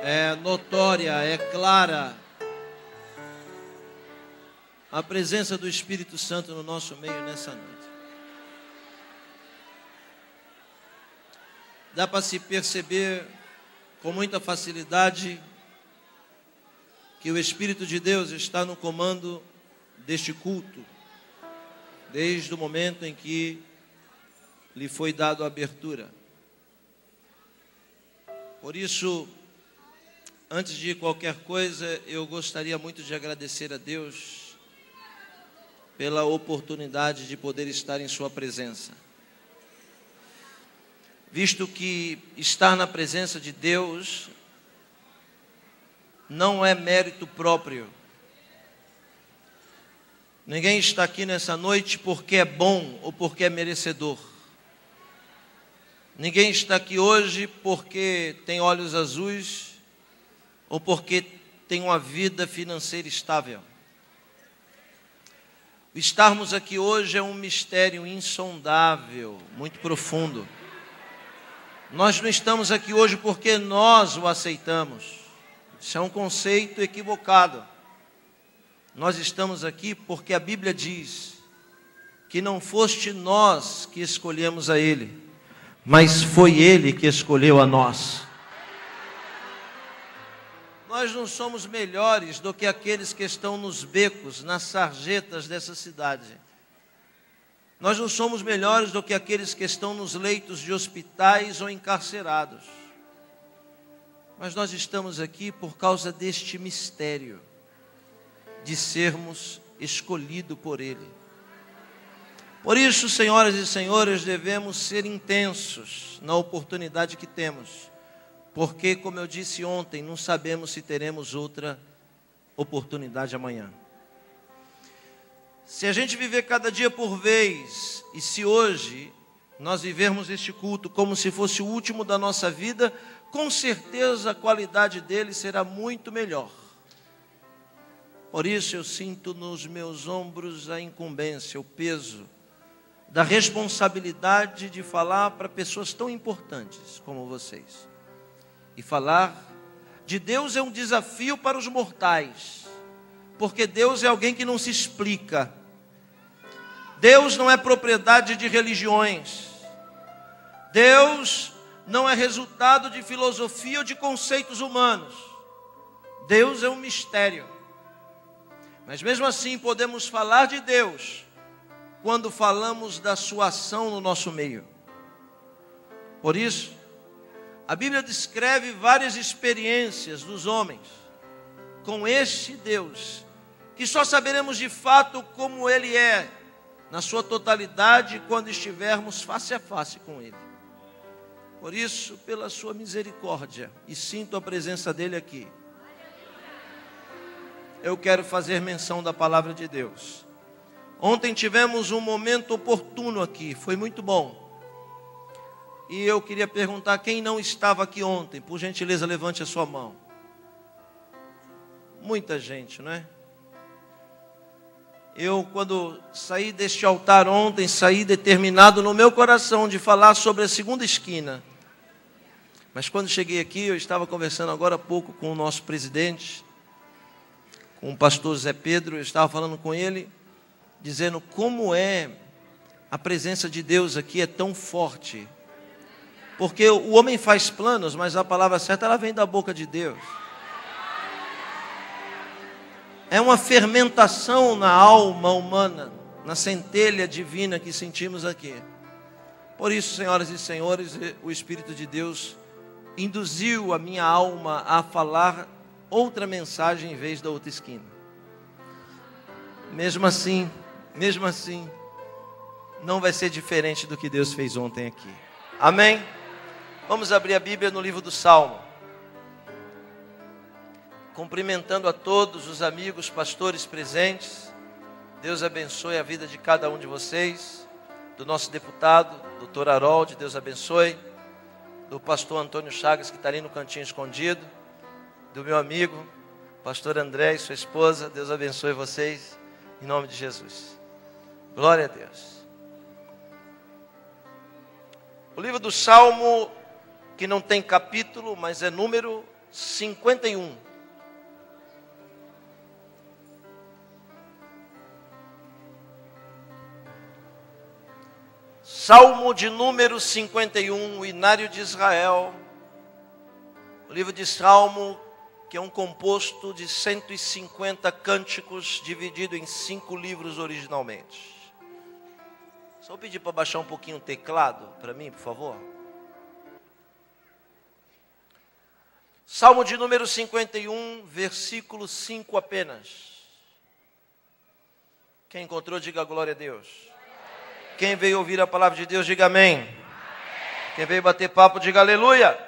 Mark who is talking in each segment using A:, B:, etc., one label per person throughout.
A: É notória, é clara a presença do Espírito Santo no nosso meio nessa noite. Dá para se perceber com muita facilidade que o Espírito de Deus está no comando deste culto, desde o momento em que lhe foi dado a abertura. Por isso, antes de qualquer coisa, eu gostaria muito de agradecer a Deus pela oportunidade de poder estar em sua presença. Visto que estar na presença de Deus não é mérito próprio. Ninguém está aqui nessa noite porque é bom ou porque é merecedor. Ninguém está aqui hoje porque tem olhos azuis ou porque tem uma vida financeira estável. Estarmos aqui hoje é um mistério insondável, muito profundo. Nós não estamos aqui hoje porque nós o aceitamos. Isso é um conceito equivocado. Nós estamos aqui porque a Bíblia diz que não foste nós que escolhemos a Ele, mas foi Ele que escolheu a nós. Nós não somos melhores do que aqueles que estão nos becos, nas sarjetas dessa cidade. Nós não somos melhores do que aqueles que estão nos leitos de hospitais ou encarcerados. Mas nós estamos aqui por causa deste mistério de sermos escolhidos por Ele. Por isso, senhoras e senhores, devemos ser intensos na oportunidade que temos. Porque, como eu disse ontem, não sabemos se teremos outra oportunidade amanhã. Se a gente viver cada dia por vez, e se hoje nós vivermos este culto como se fosse o último da nossa vida, com certeza a qualidade dele será muito melhor. Por isso eu sinto nos meus ombros a incumbência, o peso da responsabilidade de falar para pessoas tão importantes como vocês. E falar de Deus é um desafio para os mortais, porque Deus é alguém que não se explica. Deus não é propriedade de religiões. Deus não é resultado de filosofia ou de conceitos humanos. Deus é um mistério. Mas mesmo assim podemos falar de Deus quando falamos da sua ação no nosso meio. Por isso, a Bíblia descreve várias experiências dos homens com este Deus, que só saberemos de fato como Ele é, na sua totalidade, quando estivermos face a face com Ele. Por isso, pela sua misericórdia, e sinto a presença dEle aqui, eu quero fazer menção da palavra de Deus. Ontem tivemos um momento oportuno aqui, foi muito bom. E eu queria perguntar, quem não estava aqui ontem, por gentileza levante a sua mão. Muita gente, não é? Eu, quando saí deste altar ontem, saí determinado no meu coração de falar sobre a segunda esquina. Mas quando cheguei aqui, eu estava conversando agora há pouco com o nosso presidente, com o pastor Zé Pedro, eu estava falando com ele, dizendo como a presença de Deus aqui é tão forte. Porque o homem faz planos, mas a palavra certa ela vem da boca de Deus. É uma fermentação na alma humana, na centelha divina que sentimos aqui. Por isso, senhoras e senhores, o Espírito de Deus induziu a minha alma a falar outra mensagem em vez da outra esquina. Mesmo assim, não vai ser diferente do que Deus fez ontem aqui. Amém? Vamos abrir a Bíblia no livro do Salmo. Cumprimentando a todos os amigos pastores presentes. Deus abençoe a vida de cada um de vocês. Do nosso deputado, doutor Harold, Deus abençoe. Do pastor Antônio Chagas, que está ali no cantinho escondido. Do meu amigo, pastor André e sua esposa. Deus abençoe vocês, em nome de Jesus. Glória a Deus. O livro do Salmo, que não tem capítulo, mas é número, 51. Salmo de número 51, o Inário de Israel. O livro de Salmo, que é um composto de 150 cânticos, dividido em 5 livros originalmente. Só vou pedir para baixar um pouquinho o teclado para mim, por favor. Salmo de número 51, versículo 5 apenas. Quem encontrou, diga glória a Deus. Quem veio ouvir a palavra de Deus, diga amém. Quem veio bater papo, diga aleluia.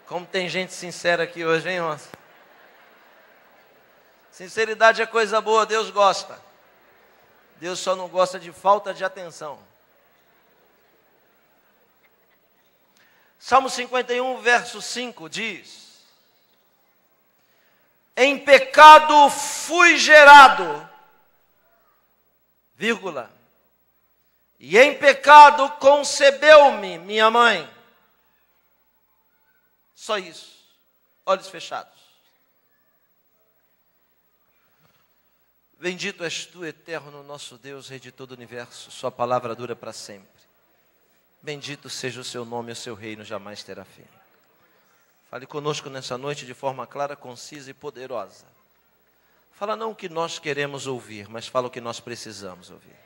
A: Como tem gente sincera aqui hoje, hein, irmãos? Sinceridade é coisa boa, Deus gosta. Deus só não gosta de falta de atenção. Salmo 51, verso 5 diz: em pecado fui gerado, vírgula, e em pecado concebeu-me minha mãe. Só isso, olhos fechados. Bendito és tu, eterno nosso Deus, Rei de todo o universo, sua palavra dura para sempre. Bendito seja o seu nome, o seu reino jamais terá fim. Fale conosco nessa noite de forma clara, concisa e poderosa. Fala não o que nós queremos ouvir, mas fala o que nós precisamos ouvir.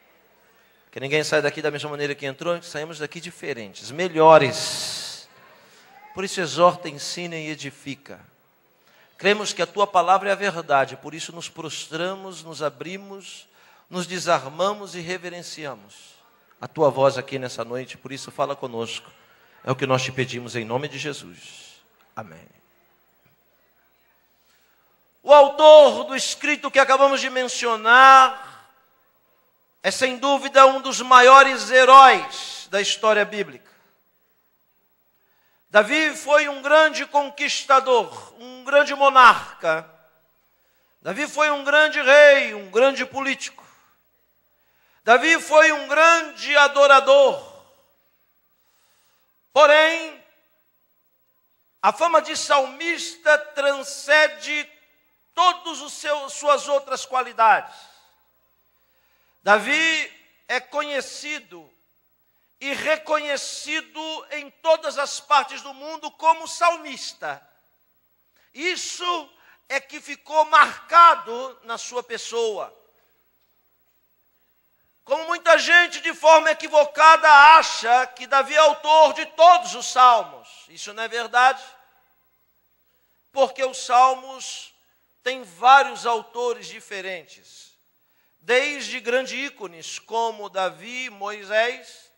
A: Que ninguém saia daqui da mesma maneira que entrou, que saímos daqui diferentes, melhores. Por isso exorta, ensina e edifica. Cremos que a tua palavra é a verdade, por isso nos prostramos, nos abrimos, nos desarmamos e reverenciamos a tua voz aqui nessa noite, por isso fala conosco. É o que nós te pedimos em nome de Jesus. Amém. O autor do escrito que acabamos de mencionar é sem dúvida um dos maiores heróis da história bíblica. Davi foi um grande conquistador, um grande monarca. Davi foi um grande rei, um grande político. Davi foi um grande adorador. Porém, a fama de salmista transcende todas suas outras qualidades. Davi é conhecido e reconhecido em todas as partes do mundo como salmista. Isso é que ficou marcado na sua pessoa. Como muita gente, de forma equivocada, acha que Davi é autor de todos os salmos. Isso não é verdade, porque os salmos têm vários autores diferentes, desde grandes ícones como Davi, Moisés,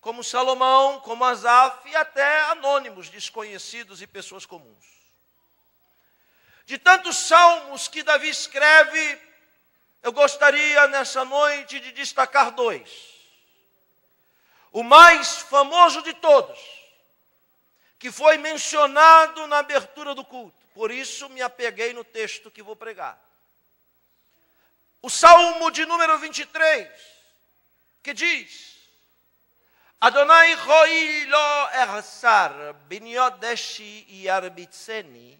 A: como Salomão, como Asaf, e até anônimos, desconhecidos e pessoas comuns. De tantos salmos que Davi escreve, eu gostaria nessa noite de destacar 2. O mais famoso de todos, que foi mencionado na abertura do culto. Por isso me apeguei no texto que vou pregar. O Salmo de número 23, que diz: Adonai roi lo ersar, binyodeshi yarbitzeni,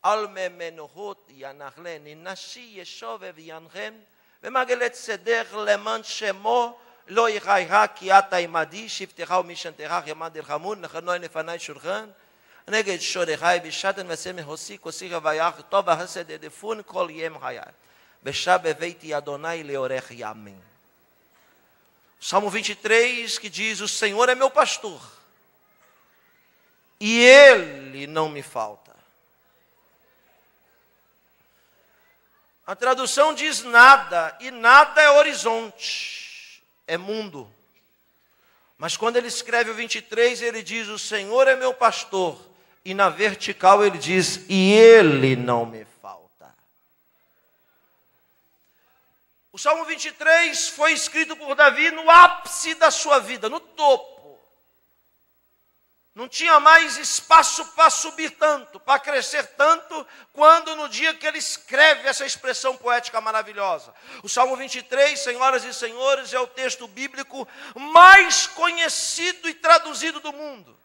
A: alme menohot yanachleni, nashi yeshovev yanchem, vemagelet seder leman shemo, lo yichayha ki ata imadi, shivtecha umishantecha yamad elchamun, nechanoi nefanai shulchan, נגד שורחי בשתן וסמי הוסי כוסי רוויח טוב החסד ידפון כל ים חיי בשע בביתי אדוני לאורך ימים. Salmo 23 que diz: o Senhor é meu pastor e Ele não me falta. A tradução diz nada, e nada é horizonte, é mundo. Mas quando ele escreve o 23, ele diz: o Senhor é meu pastor. E na vertical ele diz: e Ele não me falta. O Salmo 23 foi escrito por Davi no ápice da sua vida, no topo. Não tinha mais espaço para subir tanto, para crescer tanto, quando no dia que ele escreve essa expressão poética maravilhosa. O Salmo 23, senhoras e senhores, é o texto bíblico mais conhecido e traduzido do mundo.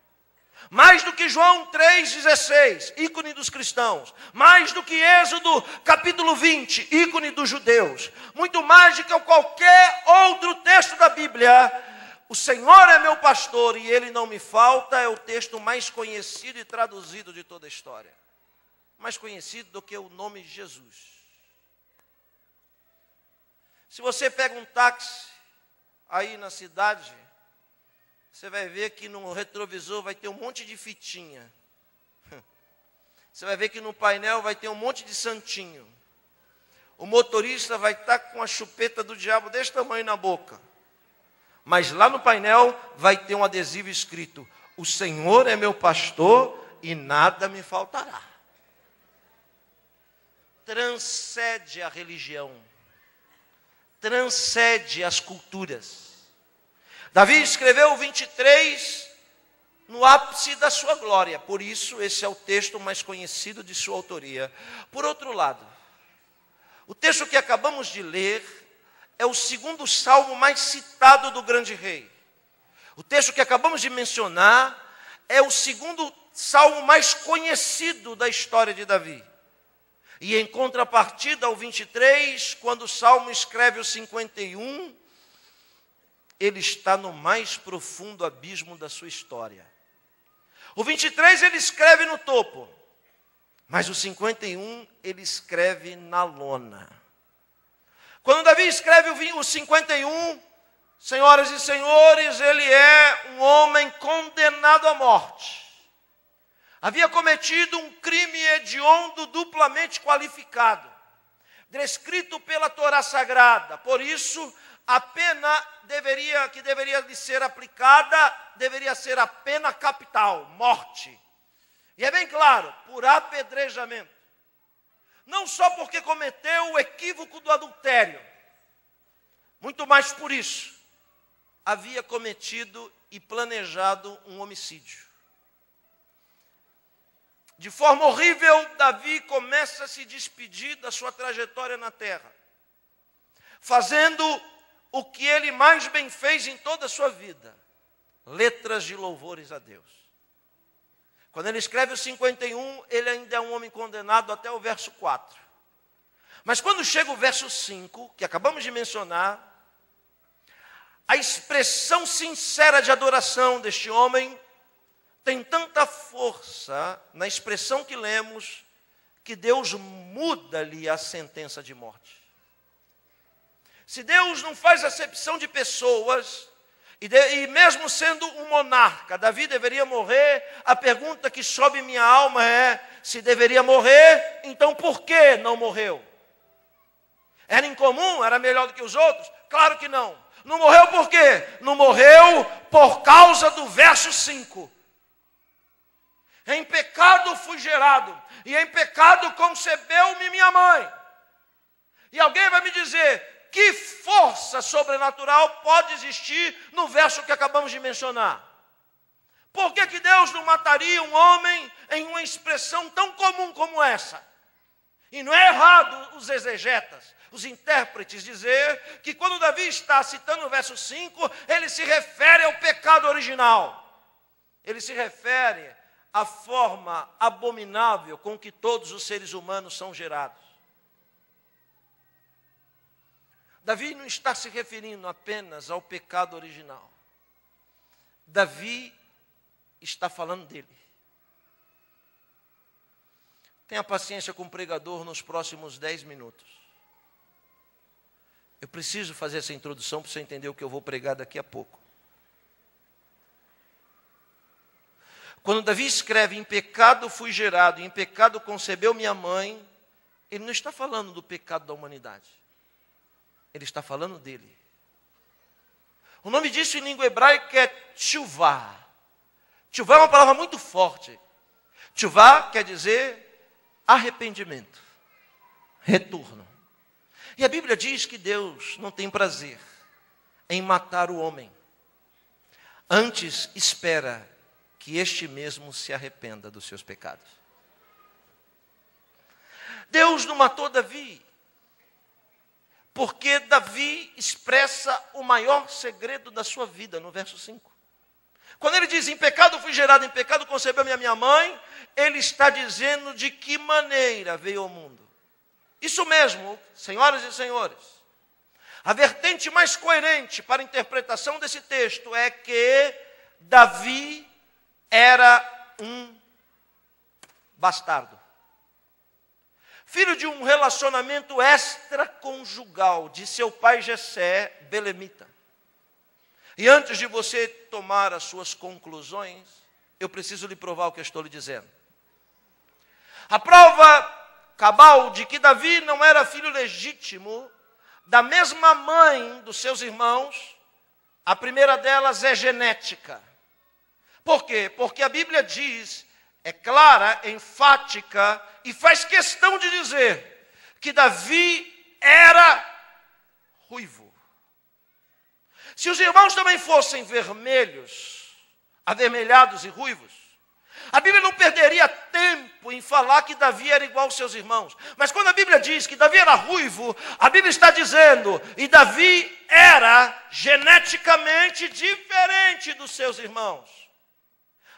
A: Mais do que João 3,16, ícone dos cristãos. Mais do que Êxodo capítulo 20, ícone dos judeus. Muito mais do que qualquer outro texto da Bíblia. O Senhor é meu pastor e Ele não me falta, é o texto mais conhecido e traduzido de toda a história. Mais conhecido do que o nome de Jesus. Se você pega um táxi aí na cidade, você vai ver que no retrovisor vai ter um monte de fitinha. Você vai ver que no painel vai ter um monte de santinho. O motorista vai estar com a chupeta do diabo desse tamanho na boca. Mas lá no painel vai ter um adesivo escrito: o Senhor é meu pastor e nada me faltará. Transcende a religião. Transcende as culturas. Davi escreveu o 23 no ápice da sua glória. Por isso, esse é o texto mais conhecido de sua autoria. Por outro lado, o texto que acabamos de ler é o segundo salmo mais citado do grande rei. O texto que acabamos de mencionar é o segundo salmo mais conhecido da história de Davi. E em contrapartida ao 23, quando o salmo escreve o 51, ele está no mais profundo abismo da sua história. O 23 ele escreve no topo, mas o 51 ele escreve na lona. Quando Davi escreve o 51, senhoras e senhores, ele é um homem condenado à morte. Havia cometido um crime hediondo duplamente qualificado, descrito pela Torá Sagrada. Por isso, a pena que deveria lhe ser aplicada, deveria ser a pena capital, morte. E é bem claro, por apedrejamento. Não só porque cometeu o equívoco do adultério, muito mais por isso, havia cometido e planejado um homicídio. De forma horrível, Davi começa a se despedir da sua trajetória na terra, fazendo o que ele mais bem fez em toda a sua vida, letras de louvores a Deus. Quando ele escreve o 51, ele ainda é um homem condenado até o verso 4. Mas quando chega o verso 5, que acabamos de mencionar, a expressão sincera de adoração deste homem tem tanta força na expressão que lemos, que Deus muda-lhe a sentença de morte. Se Deus não faz acepção de pessoas, e mesmo sendo um monarca, Davi deveria morrer, a pergunta que sobe em minha alma é: se deveria morrer, então por que não morreu? Era incomum? Era melhor do que os outros? Claro que não. Não morreu por quê? Não morreu por causa do verso 5. Em pecado fui gerado, e em pecado concebeu-me minha mãe. E alguém vai me dizer: que força sobrenatural pode existir no verso que acabamos de mencionar? Por que Deus não mataria um homem em uma expressão tão comum como essa? E não é errado os exegetas, os intérpretes, dizer que quando Davi está citando o verso 5, ele se refere ao pecado original. Ele se refere à forma abominável com que todos os seres humanos são gerados. Davi não está se referindo apenas ao pecado original. Davi está falando dele. Tenha paciência com o pregador nos próximos 10 minutos. Eu preciso fazer essa introdução para você entender o que eu vou pregar daqui a pouco. Quando Davi escreve: em pecado fui gerado, em pecado concebeu minha mãe, ele não está falando do pecado da humanidade. Ele está falando dele. O nome disso em língua hebraica é tshuvá. Tshuvá é uma palavra muito forte. Tshuvá quer dizer arrependimento, retorno. E a Bíblia diz que Deus não tem prazer em matar o homem. Antes espera que este mesmo se arrependa dos seus pecados. Deus não matou Davi, porque Davi expressa o maior segredo da sua vida, no verso 5. Quando ele diz, em pecado fui gerado, em pecado concebeu-me a minha mãe, ele está dizendo de que maneira veio ao mundo. Isso mesmo, senhoras e senhores, a vertente mais coerente para a interpretação desse texto é que Davi era um bastardo. Filho de um relacionamento extraconjugal de seu pai Jessé, belemita. E antes de você tomar as suas conclusões, eu preciso lhe provar o que eu estou lhe dizendo. A prova cabal de que Davi não era filho legítimo da mesma mãe dos seus irmãos, a primeira delas é genética. Por quê? Porque a Bíblia diz, é clara, enfática, e faz questão de dizer que Davi era ruivo. Se os irmãos também fossem vermelhos, avermelhados e ruivos, a Bíblia não perderia tempo em falar que Davi era igual aos seus irmãos. Mas quando a Bíblia diz que Davi era ruivo, a Bíblia está dizendo, e Davi era geneticamente diferente dos seus irmãos.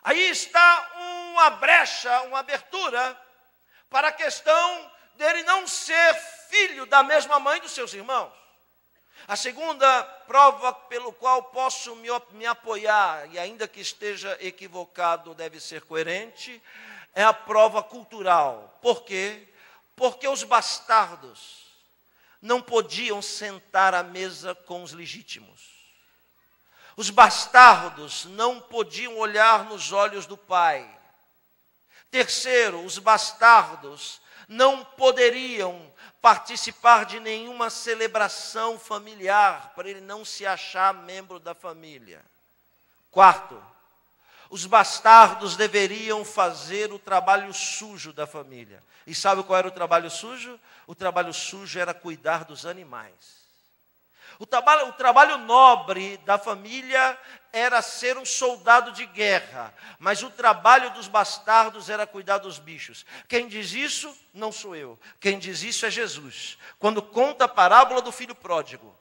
A: Aí está uma brecha, uma abertura para a questão dele não ser filho da mesma mãe dos seus irmãos. A segunda prova pelo qual posso me apoiar, e ainda que esteja equivocado, deve ser coerente, é a prova cultural. Por quê? Porque os bastardos não podiam sentar à mesa com os legítimos. Os bastardos não podiam olhar nos olhos do pai. Terceiro, os bastardos não poderiam participar de nenhuma celebração familiar, para ele não se achar membro da família. Quarto, os bastardos deveriam fazer o trabalho sujo da família. E sabe qual era o trabalho sujo? O trabalho sujo era cuidar dos animais. O trabalho nobre da família era ser um soldado de guerra, mas o trabalho dos bastardos era cuidar dos bichos. Quem diz isso não sou eu, quem diz isso é Jesus. Quando conta a parábola do filho pródigo,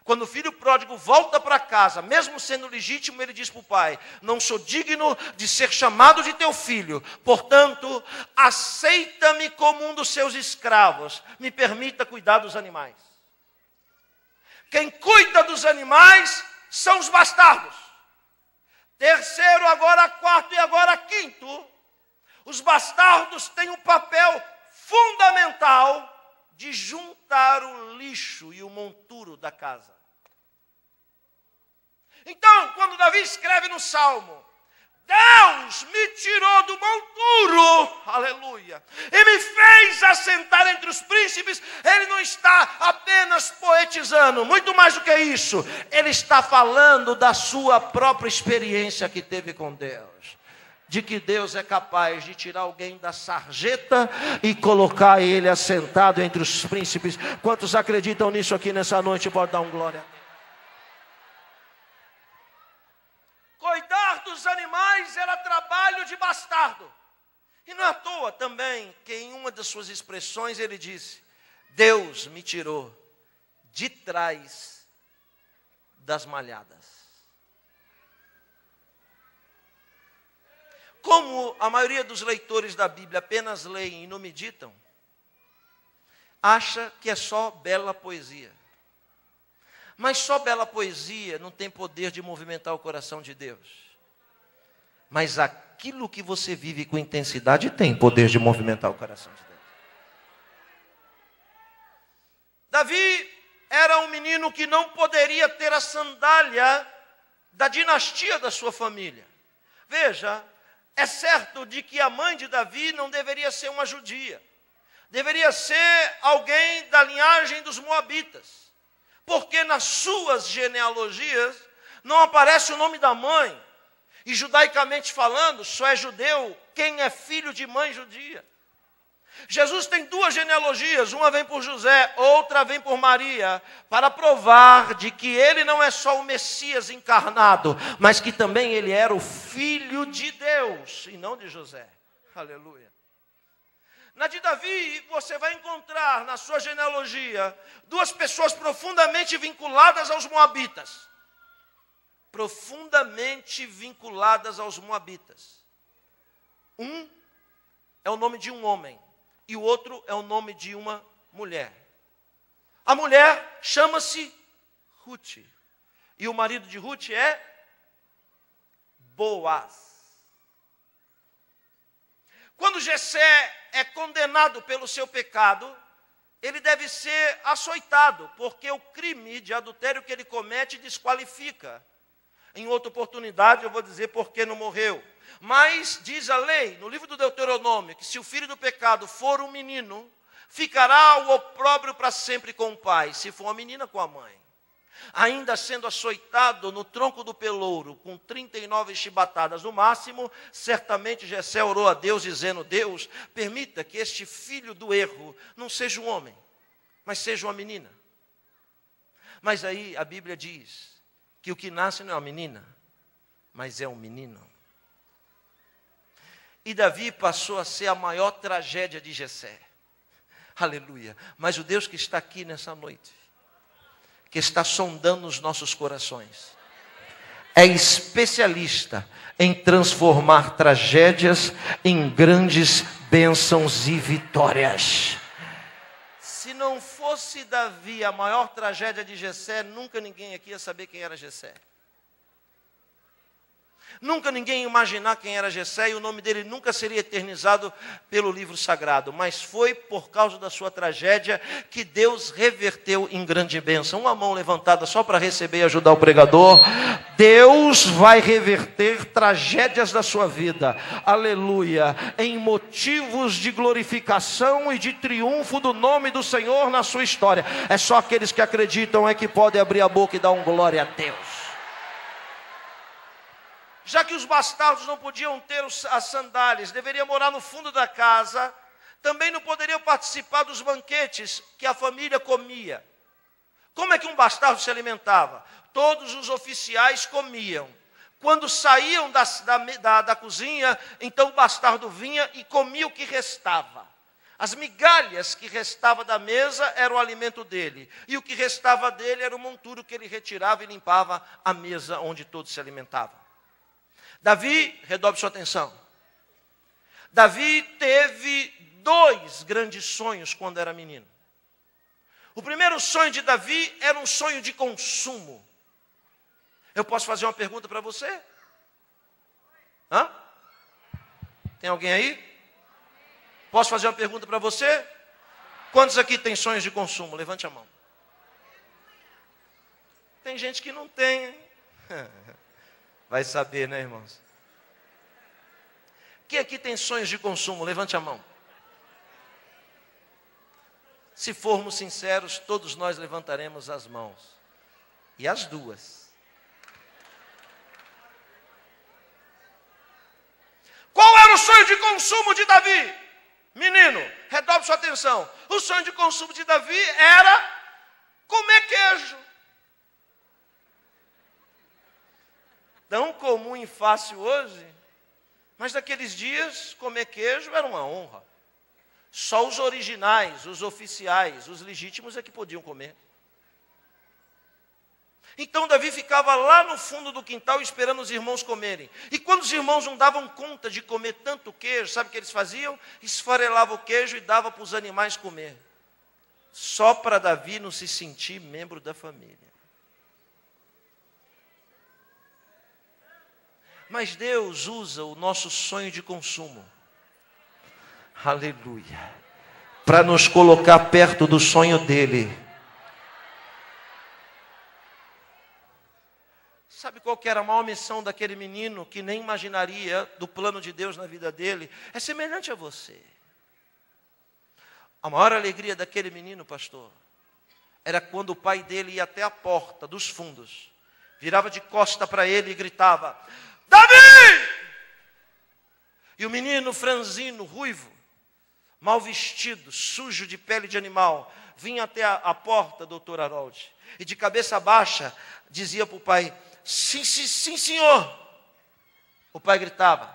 A: quando o filho pródigo volta para casa, mesmo sendo legítimo, ele diz para o pai, não sou digno de ser chamado de teu filho, portanto, aceita-me como um dos seus escravos, me permita cuidar dos animais. Quem cuida dos animais são os bastardos. Terceiro, agora quarto e agora quinto. Os bastardos têm um papel fundamental de juntar o lixo e o monturo da casa. Então, quando Davi escreve no Salmo, Deus me tirou do monturo, aleluia, e me fez assentar entre os príncipes, ele não está apenas poetizando, muito mais do que isso, ele está falando da sua própria experiência que teve com Deus, de que Deus é capaz de tirar alguém da sarjeta e colocar ele assentado entre os príncipes. Quantos acreditam nisso aqui nessa noite? Pode dar um glória. Cuidar dos animais era trabalho de bastardo. E não é à toa também que em uma das suas expressões ele disse, Deus me tirou de trás das malhadas. Como a maioria dos leitores da Bíblia apenas leem e não meditam, acha que é só bela poesia. Mas só bela poesia não tem poder de movimentar o coração de Deus. Mas aquilo que você vive com intensidade tem poder de movimentar o coração de Deus. Davi era um menino que não poderia ter a sandália da dinastia da sua família. Veja, é certo de que a mãe de Davi não deveria ser uma judia. Deveria ser alguém da linhagem dos moabitas. Porque nas suas genealogias não aparece o nome da mãe. E judaicamente falando, só é judeu quem é filho de mãe judia. Jesus tem duas genealogias, uma vem por José, outra vem por Maria, para provar de que ele não é só o Messias encarnado, mas que também ele era o Filho de Deus, e não de José. Aleluia. Na de Davi, você vai encontrar na sua genealogia duas pessoas profundamente vinculadas aos moabitas. Profundamente vinculadas aos moabitas. Um é o nome de um homem e o outro é o nome de uma mulher. A mulher chama-se Ruth e o marido de Ruth é Boaz. Quando Jessé é condenado pelo seu pecado, ele deve ser açoitado, porque o crime de adultério que ele comete desqualifica. Em outra oportunidade eu vou dizer por que não morreu. Mas diz a lei, no livro do Deuteronômio, que se o filho do pecado for um menino, ficará o opróbrio para sempre com o pai, se for uma menina, com a mãe. Ainda sendo açoitado no tronco do pelouro, com 39 chibatadas no máximo, certamente Jessé orou a Deus, dizendo: Deus, permita que este filho do erro não seja um homem, mas seja uma menina. Mas aí a Bíblia diz que o que nasce não é uma menina, mas é um menino. E Davi passou a ser a maior tragédia de Jessé. Aleluia. Mas o Deus que está aqui nessa noite, que está sondando os nossos corações, é especialista em transformar tragédias em grandes bênçãos e vitórias. Se não fosse Davi a maior tragédia de Jessé, nunca ninguém aqui ia saber quem era Jessé. Nunca ninguém ia imaginar quem era Jessé e o nome dele nunca seria eternizado pelo livro sagrado. Mas foi por causa da sua tragédia que Deus reverteu em grande bênção. Uma mão levantada só para receber e ajudar o pregador. Deus vai reverter tragédias da sua vida. Aleluia. Em motivos de glorificação e de triunfo do nome do Senhor na sua história. É só aqueles que acreditam é que podem abrir a boca e dar um glória a Deus. Já que os bastardos não podiam ter as sandálias, deveriam morar no fundo da casa, também não poderiam participar dos banquetes que a família comia. Como é que um bastardo se alimentava? Todos os oficiais comiam. Quando saíam da cozinha, então o bastardo vinha e comia o que restava. As migalhas que restava da mesa era o alimento dele. E o que restava dele era o monturo que ele retirava e limpava a mesa onde todos se alimentavam. Davi, redobre sua atenção. Davi teve 2 grandes sonhos quando era menino. O primeiro sonho de Davi era um sonho de consumo. Eu posso fazer uma pergunta para você? Hã? Tem alguém aí? Posso fazer uma pergunta para você? Quantos aqui tem sonhos de consumo? Levante a mão. Tem gente que não tem, hein? Vai saber, né, irmãos? Quem aqui tem sonhos de consumo? Levante a mão. Se formos sinceros, todos nós levantaremos as mãos. E as duas. Qual era o sonho de consumo de Davi? Menino, redobre sua atenção. O sonho de consumo de Davi era comer queijo. Tão comum e fácil hoje, mas naqueles dias comer queijo era uma honra. Só os originais, os oficiais, os legítimos é que podiam comer. Então Davi ficava lá no fundo do quintal esperando os irmãos comerem. E quando os irmãos não davam conta de comer tanto queijo, sabe o que eles faziam? Esfarelavam o queijo e davam para os animais comer. Só para Davi não se sentir membro da família. Mas Deus usa o nosso sonho de consumo, aleluia, para nos colocar perto do sonho dele. Sabe qual que era a maior missão daquele menino que nem imaginaria do plano de Deus na vida dele? É semelhante a você. A maior alegria daquele menino, pastor, era quando o pai dele ia até a porta dos fundos, virava de costa para ele e gritava: Davi! E o menino franzino, ruivo, mal vestido, sujo de pele de animal, vinha até a porta, doutor Harold, e de cabeça baixa dizia para o pai: sim, sim, sim, senhor. O pai gritava: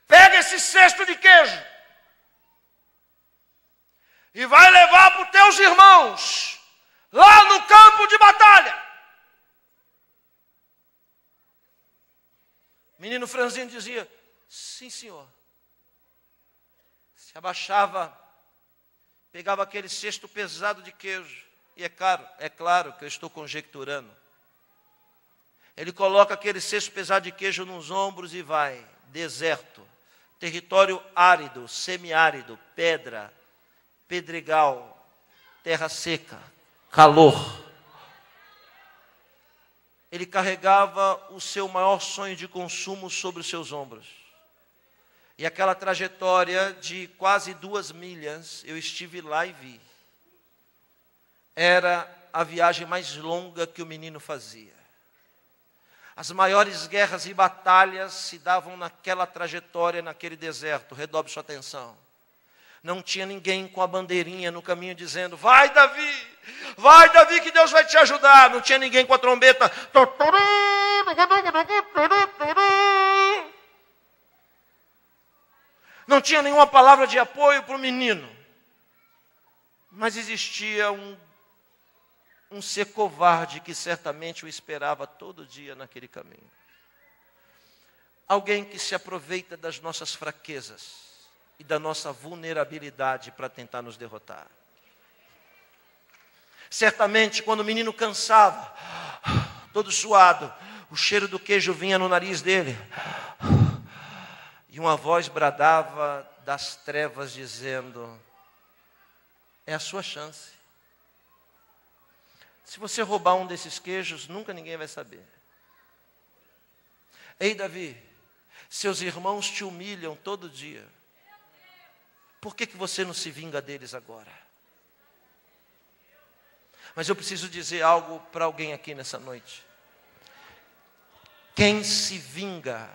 A: pega esse cesto de queijo e vai levar para os teus irmãos lá no campo de batalha. Menino franzino dizia: sim, senhor. Se abaixava, pegava aquele cesto pesado de queijo, e é claro que eu estou conjecturando. Ele coloca aquele cesto pesado de queijo nos ombros e vai. Deserto, território árido, semiárido, pedra, pedregal, terra seca, calor. Ele carregava o seu maior sonho de consumo sobre os seus ombros. E aquela trajetória de quase 2 milhas, eu estive lá e vi. Era a viagem mais longa que o menino fazia. As maiores guerras e batalhas se davam naquela trajetória, naquele deserto. Redobre sua atenção. Não tinha ninguém com a bandeirinha no caminho dizendo: vai Davi, que Deus vai te ajudar. Não tinha ninguém com a trombeta. Não tinha nenhuma palavra de apoio para o menino. Mas existia um ser covarde que certamente o esperava todo dia naquele caminho. Alguém que se aproveita das nossas fraquezas e da nossa vulnerabilidade para tentar nos derrotar. Certamente, quando o menino cansava, todo suado, o cheiro do queijo vinha no nariz dele. E uma voz bradava das trevas dizendo: é a sua chance. Se você roubar um desses queijos, nunca ninguém vai saber. Ei, Davi, seus irmãos te humilham todo dia. Por que você não se vinga deles agora? Mas eu preciso dizer algo para alguém aqui nessa noite. Quem se vinga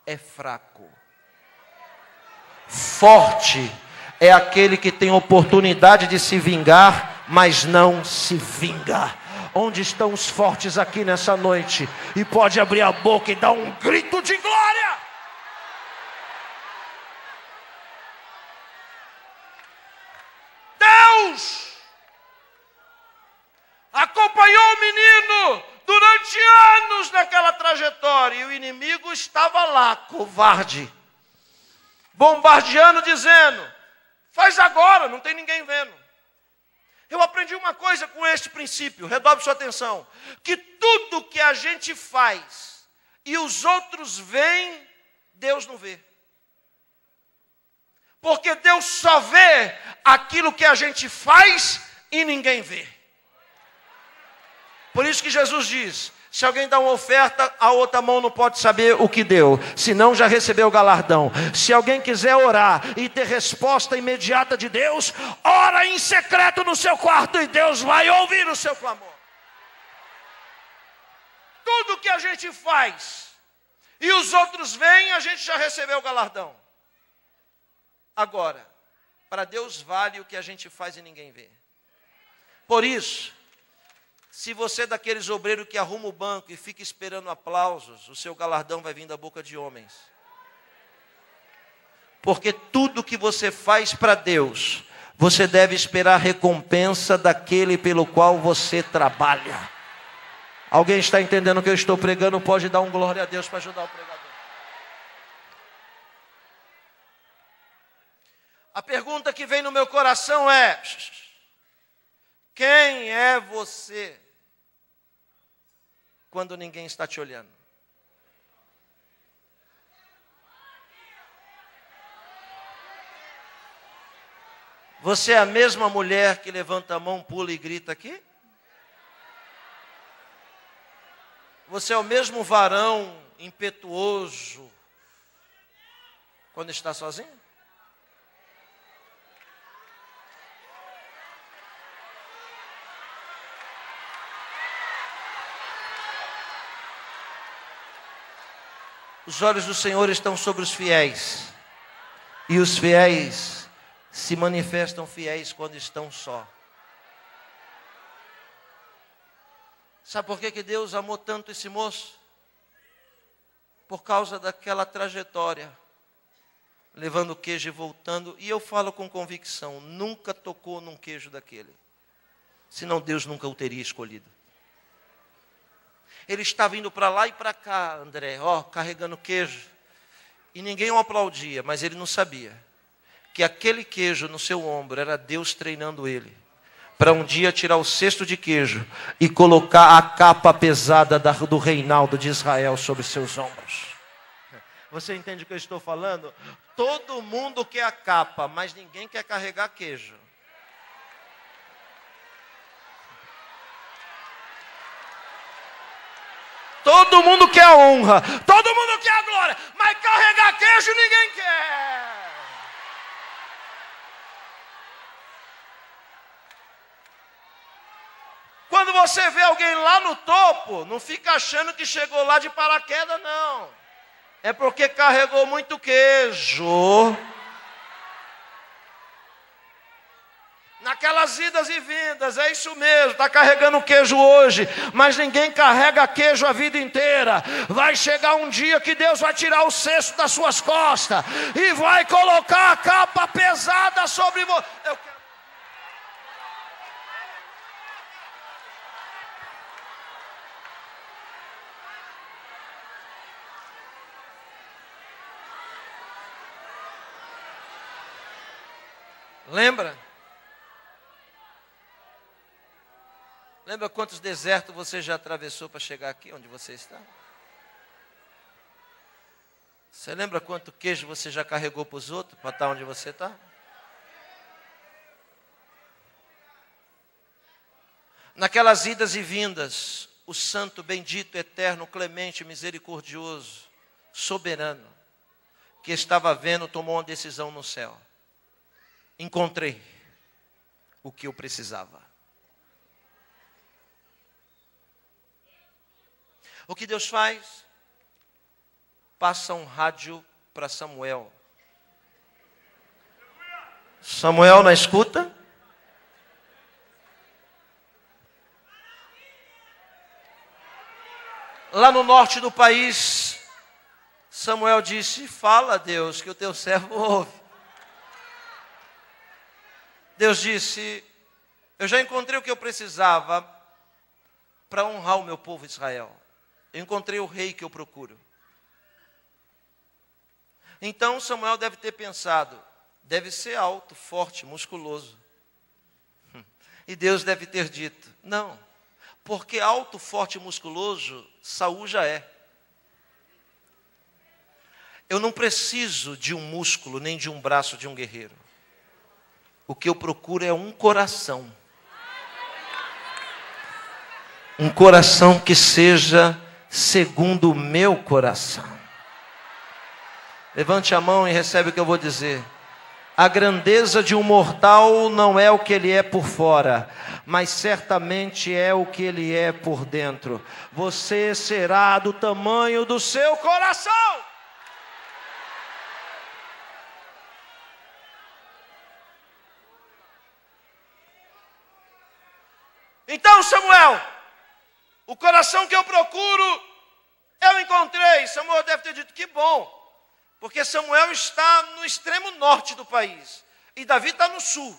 A: é fraco. Forte é aquele que tem oportunidade de se vingar, mas não se vinga. Onde estão os fortes aqui nessa noite? E pode abrir a boca e dar um grito de glória. Deus acompanhou o menino durante anos naquela trajetória. E o inimigo estava lá, covarde, bombardeando, dizendo: faz agora, não tem ninguém vendo. Eu aprendi uma coisa com este princípio, redobre sua atenção, que tudo que a gente faz e os outros veem, Deus não vê. Porque Deus só vê aquilo que a gente faz e ninguém vê. Por isso que Jesus diz: se alguém dá uma oferta, a outra mão não pode saber o que deu, senão já recebeu o galardão. Se alguém quiser orar e ter resposta imediata de Deus, ora em secreto no seu quarto e Deus vai ouvir o seu clamor. Tudo que a gente faz e os outros veem, a gente já recebeu o galardão. Agora, para Deus vale o que a gente faz e ninguém vê. Por isso, se você é daqueles obreiros que arruma o banco e fica esperando aplausos, o seu galardão vai vir da boca de homens. Porque tudo que você faz para Deus, você deve esperar recompensa daquele pelo qual você trabalha. Alguém está entendendo o que eu estou pregando? Pode dar um glória a Deus para ajudar o pregador. A pergunta que vem no meu coração é: quem é você quando ninguém está te olhando? Você é a mesma mulher que levanta a mão, pula e grita aqui? Você é o mesmo varão impetuoso quando está sozinho? Os olhos do Senhor estão sobre os fiéis E os fiéis se manifestam fiéis quando estão só. Sabe por que Deus amou tanto esse moço? Por causa daquela trajetória, levando o queijo e voltando. E eu falo com convicção, nunca tocou num queijo daquele. Senão Deus nunca o teria escolhido. Ele estava indo para lá e para cá, André, carregando queijo. E ninguém o aplaudia, mas ele não sabia que aquele queijo no seu ombro era Deus treinando ele para um dia tirar o cesto de queijo e colocar a capa pesada do reinado de Israel sobre seus ombros. Você entende o que eu estou falando? Todo mundo quer a capa, mas ninguém quer carregar queijo. Todo mundo quer a honra, todo mundo quer a glória, mas carregar queijo ninguém quer. Quando você vê alguém lá no topo, não fica achando que chegou lá de paraquedas, não. É porque carregou muito queijo. Naquelas idas e vindas, é isso mesmo, está carregando queijo hoje, mas ninguém carrega queijo a vida inteira. Vai chegar um dia que Deus vai tirar o cesto das suas costas e vai colocar a capa pesada sobre você. Lembra? Lembra quantos desertos você já atravessou para chegar aqui onde você está? Você lembra quanto queijo você já carregou para os outros para estar onde você está? Naquelas idas e vindas, o santo, bendito, eterno, clemente, misericordioso, soberano, que estava vendo, tomou uma decisão no céu. Encontrei o que eu precisava. O que Deus faz? Passa um rádio para Samuel. Samuel na escuta. Lá no norte do país, Samuel disse: fala, Deus, que o teu servo ouve. Deus disse: eu já encontrei o que eu precisava para honrar o meu povo Israel. Eu encontrei o rei que eu procuro. Então Samuel deve ter pensado: deve ser alto, forte, musculoso. E Deus deve ter dito: não, porque alto, forte e musculoso, Saul já é. Eu não preciso de um músculo, nem de um braço de um guerreiro. O que eu procuro é um coração. Um coração que seja segundo o meu coração. Levante a mão e recebe o que eu vou dizer. A grandeza de um mortal não é o que ele é por fora, mas certamente é o que ele é por dentro. Você será do tamanho do seu coração. Então, Samuel, o coração que eu procuro, eu encontrei. Samuel deve ter dito: que bom, porque Samuel está no extremo norte do país e Davi está no sul.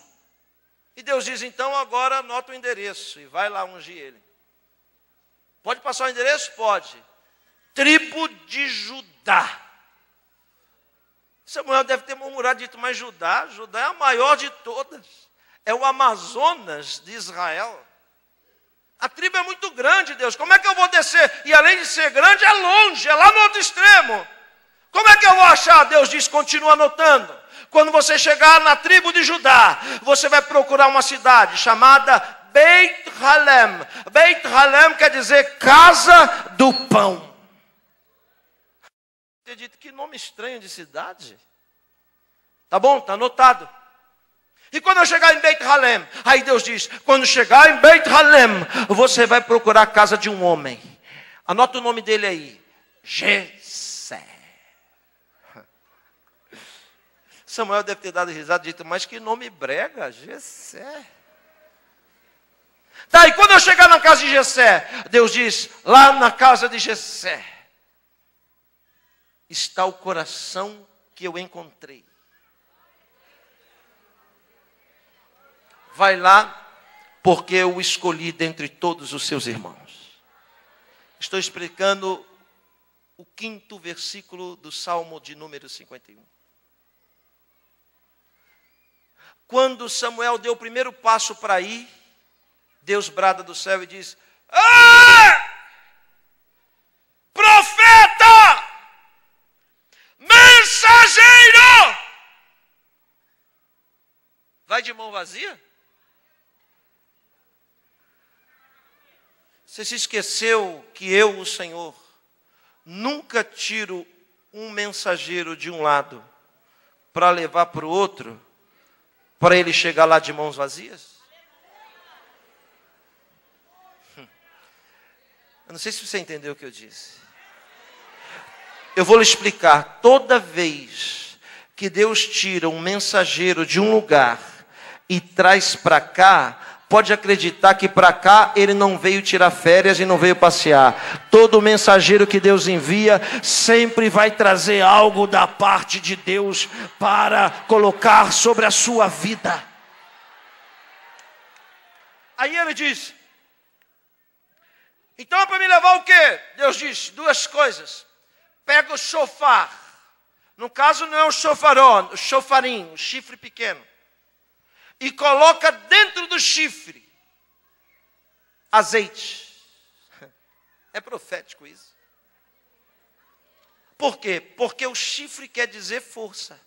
A: E Deus diz: então agora anota o endereço e vai lá ungir ele. Pode passar o endereço? Pode. Tribo de Judá. Samuel deve ter murmurado, dito: mas Judá é a maior de todas. É o Amazonas de Israel. A tribo é muito grande, Deus. Como é que eu vou descer? E além de ser grande, é longe, é lá no outro extremo. Como é que eu vou achar? Deus diz: continua anotando. Quando você chegar na tribo de Judá, você vai procurar uma cidade chamada Beit Halem. Beit Halem quer dizer casa do pão. Eu dito: que nome estranho de cidade. Tá bom, tá anotado. E quando eu chegar em Beit Halem, aí Deus diz: quando chegar em Beit Halem, você vai procurar a casa de um homem. Anota o nome dele aí: Jessé. Samuel deve ter dado risada e dito, mas que nome brega, Jessé. Tá, e quando eu chegar na casa de Jessé, Deus diz, lá na casa de Jessé está o coração que eu encontrei. Vai lá, porque eu o escolhi dentre todos os seus irmãos. Estou explicando o 5º versículo do Salmo de número 51. Quando Samuel deu o primeiro passo para ir, Deus brada do céu e diz, profeta, mensageiro, vai de mão vazia? Você se esqueceu que eu, o Senhor, nunca tiro um mensageiro de um lado para levar para o outro, para ele chegar lá de mãos vazias? Eu não sei se você entendeu o que eu disse. Eu vou lhe explicar. Toda vez que Deus tira um mensageiro de um lugar e traz para cá, pode acreditar que para cá ele não veio tirar férias e não veio passear. Todo mensageiro que Deus envia sempre vai trazer algo da parte de Deus para colocar sobre a sua vida. Aí ele diz, então é para me levar o quê? Deus diz, 2 coisas. Pega o chofar. No caso não é o chofaró, o chofarim, o chifre pequeno. E coloca dentro do chifre azeite. É profético isso. Por quê? Porque o chifre quer dizer força.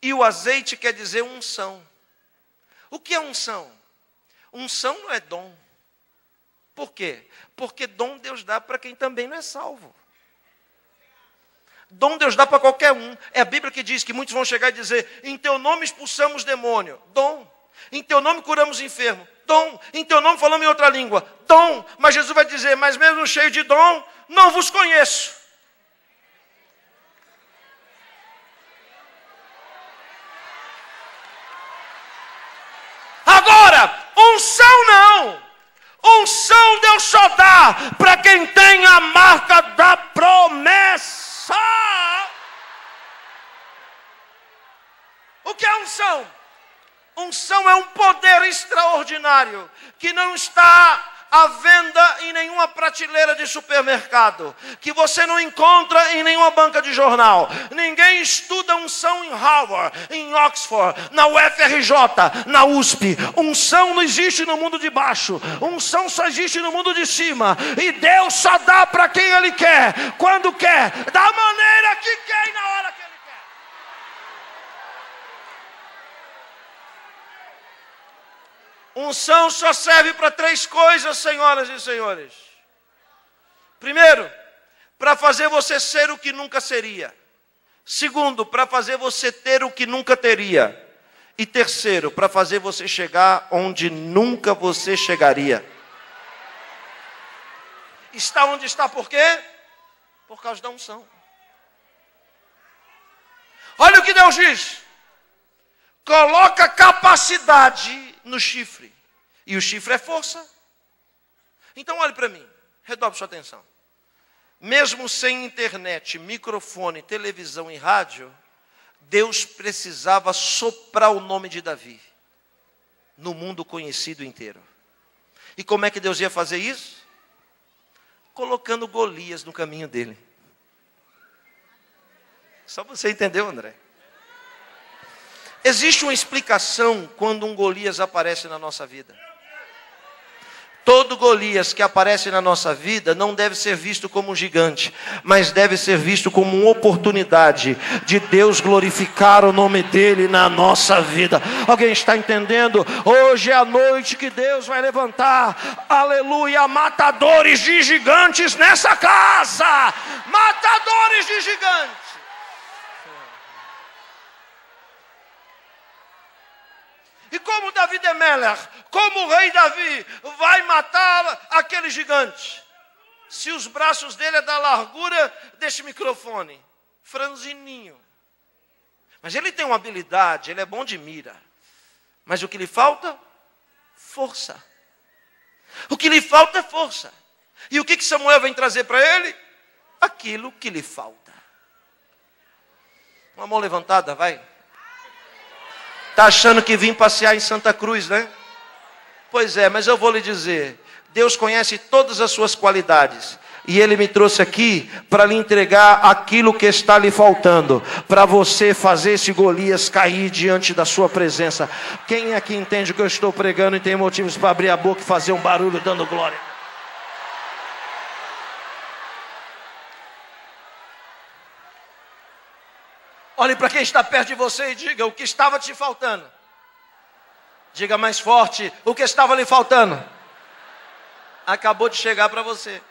A: E o azeite quer dizer unção. O que é unção? Unção não é dom. Por quê? Porque dom Deus dá para quem também não é salvo. Dom Deus dá para qualquer um. É a Bíblia que diz que muitos vão chegar e dizer, em teu nome expulsamos demônio. Dom. Em teu nome curamos enfermo. Dom. Em teu nome falamos em outra língua. Dom. Mas Jesus vai dizer, mas mesmo cheio de dom, não vos conheço. Agora, unção não. Unção Deus só dá para quem tem a marca da promessa. O que é unção? Unção é um poder extraordinário que não está à venda em nenhuma prateleira de supermercado, que você não encontra em nenhuma banca de jornal. Ninguém estuda unção em Harvard, em Oxford, na UFRJ, na USP. Unção não existe no mundo de baixo. Unção só existe no mundo de cima. E Deus só dá para quem Ele quer, quando quer, da maneira que quer e na hora que Ele quer. Unção só serve para 3 coisas, senhoras e senhores. Primeiro, para fazer você ser o que nunca seria. Segundo, para fazer você ter o que nunca teria. E terceiro, para fazer você chegar onde nunca você chegaria. Está onde está por quê? Por causa da unção. Olha o que Deus diz. Coloca capacidade no chifre. E o chifre é força. Então olhe para mim. Redobre sua atenção. Mesmo sem internet, microfone, televisão e rádio, Deus precisava soprar o nome de Davi no mundo conhecido inteiro. E como é que Deus ia fazer isso? Colocando Golias no caminho dele. Só você entendeu, André? Existe uma explicação quando um Golias aparece na nossa vida. Todo Golias que aparece na nossa vida não deve ser visto como um gigante, mas deve ser visto como uma oportunidade de Deus glorificar o nome dele na nossa vida. Alguém está entendendo? Hoje é a noite que Deus vai levantar, aleluia, matadores de gigantes nessa casa. Matadores de gigantes. E como Davi de Meller, como o rei Davi vai matar aquele gigante? Se os braços dele é da largura deste microfone, franzininho. Mas ele tem uma habilidade, ele é bom de mira. Mas o que lhe falta? Força. O que lhe falta é força. E o que Samuel vem trazer para ele? Aquilo que lhe falta. Uma mão levantada, vai. Está achando que vim passear em Santa Cruz, né? Pois é, mas eu vou lhe dizer. Deus conhece todas as suas qualidades. E Ele me trouxe aqui para lhe entregar aquilo que está lhe faltando. Para você fazer esse Golias cair diante da sua presença. Quem aqui entende o que eu estou pregando e tem motivos para abrir a boca e fazer um barulho dando glória? Olhe para quem está perto de você e diga o que estava te faltando. Diga mais forte, o que estava lhe faltando? Acabou de chegar para você.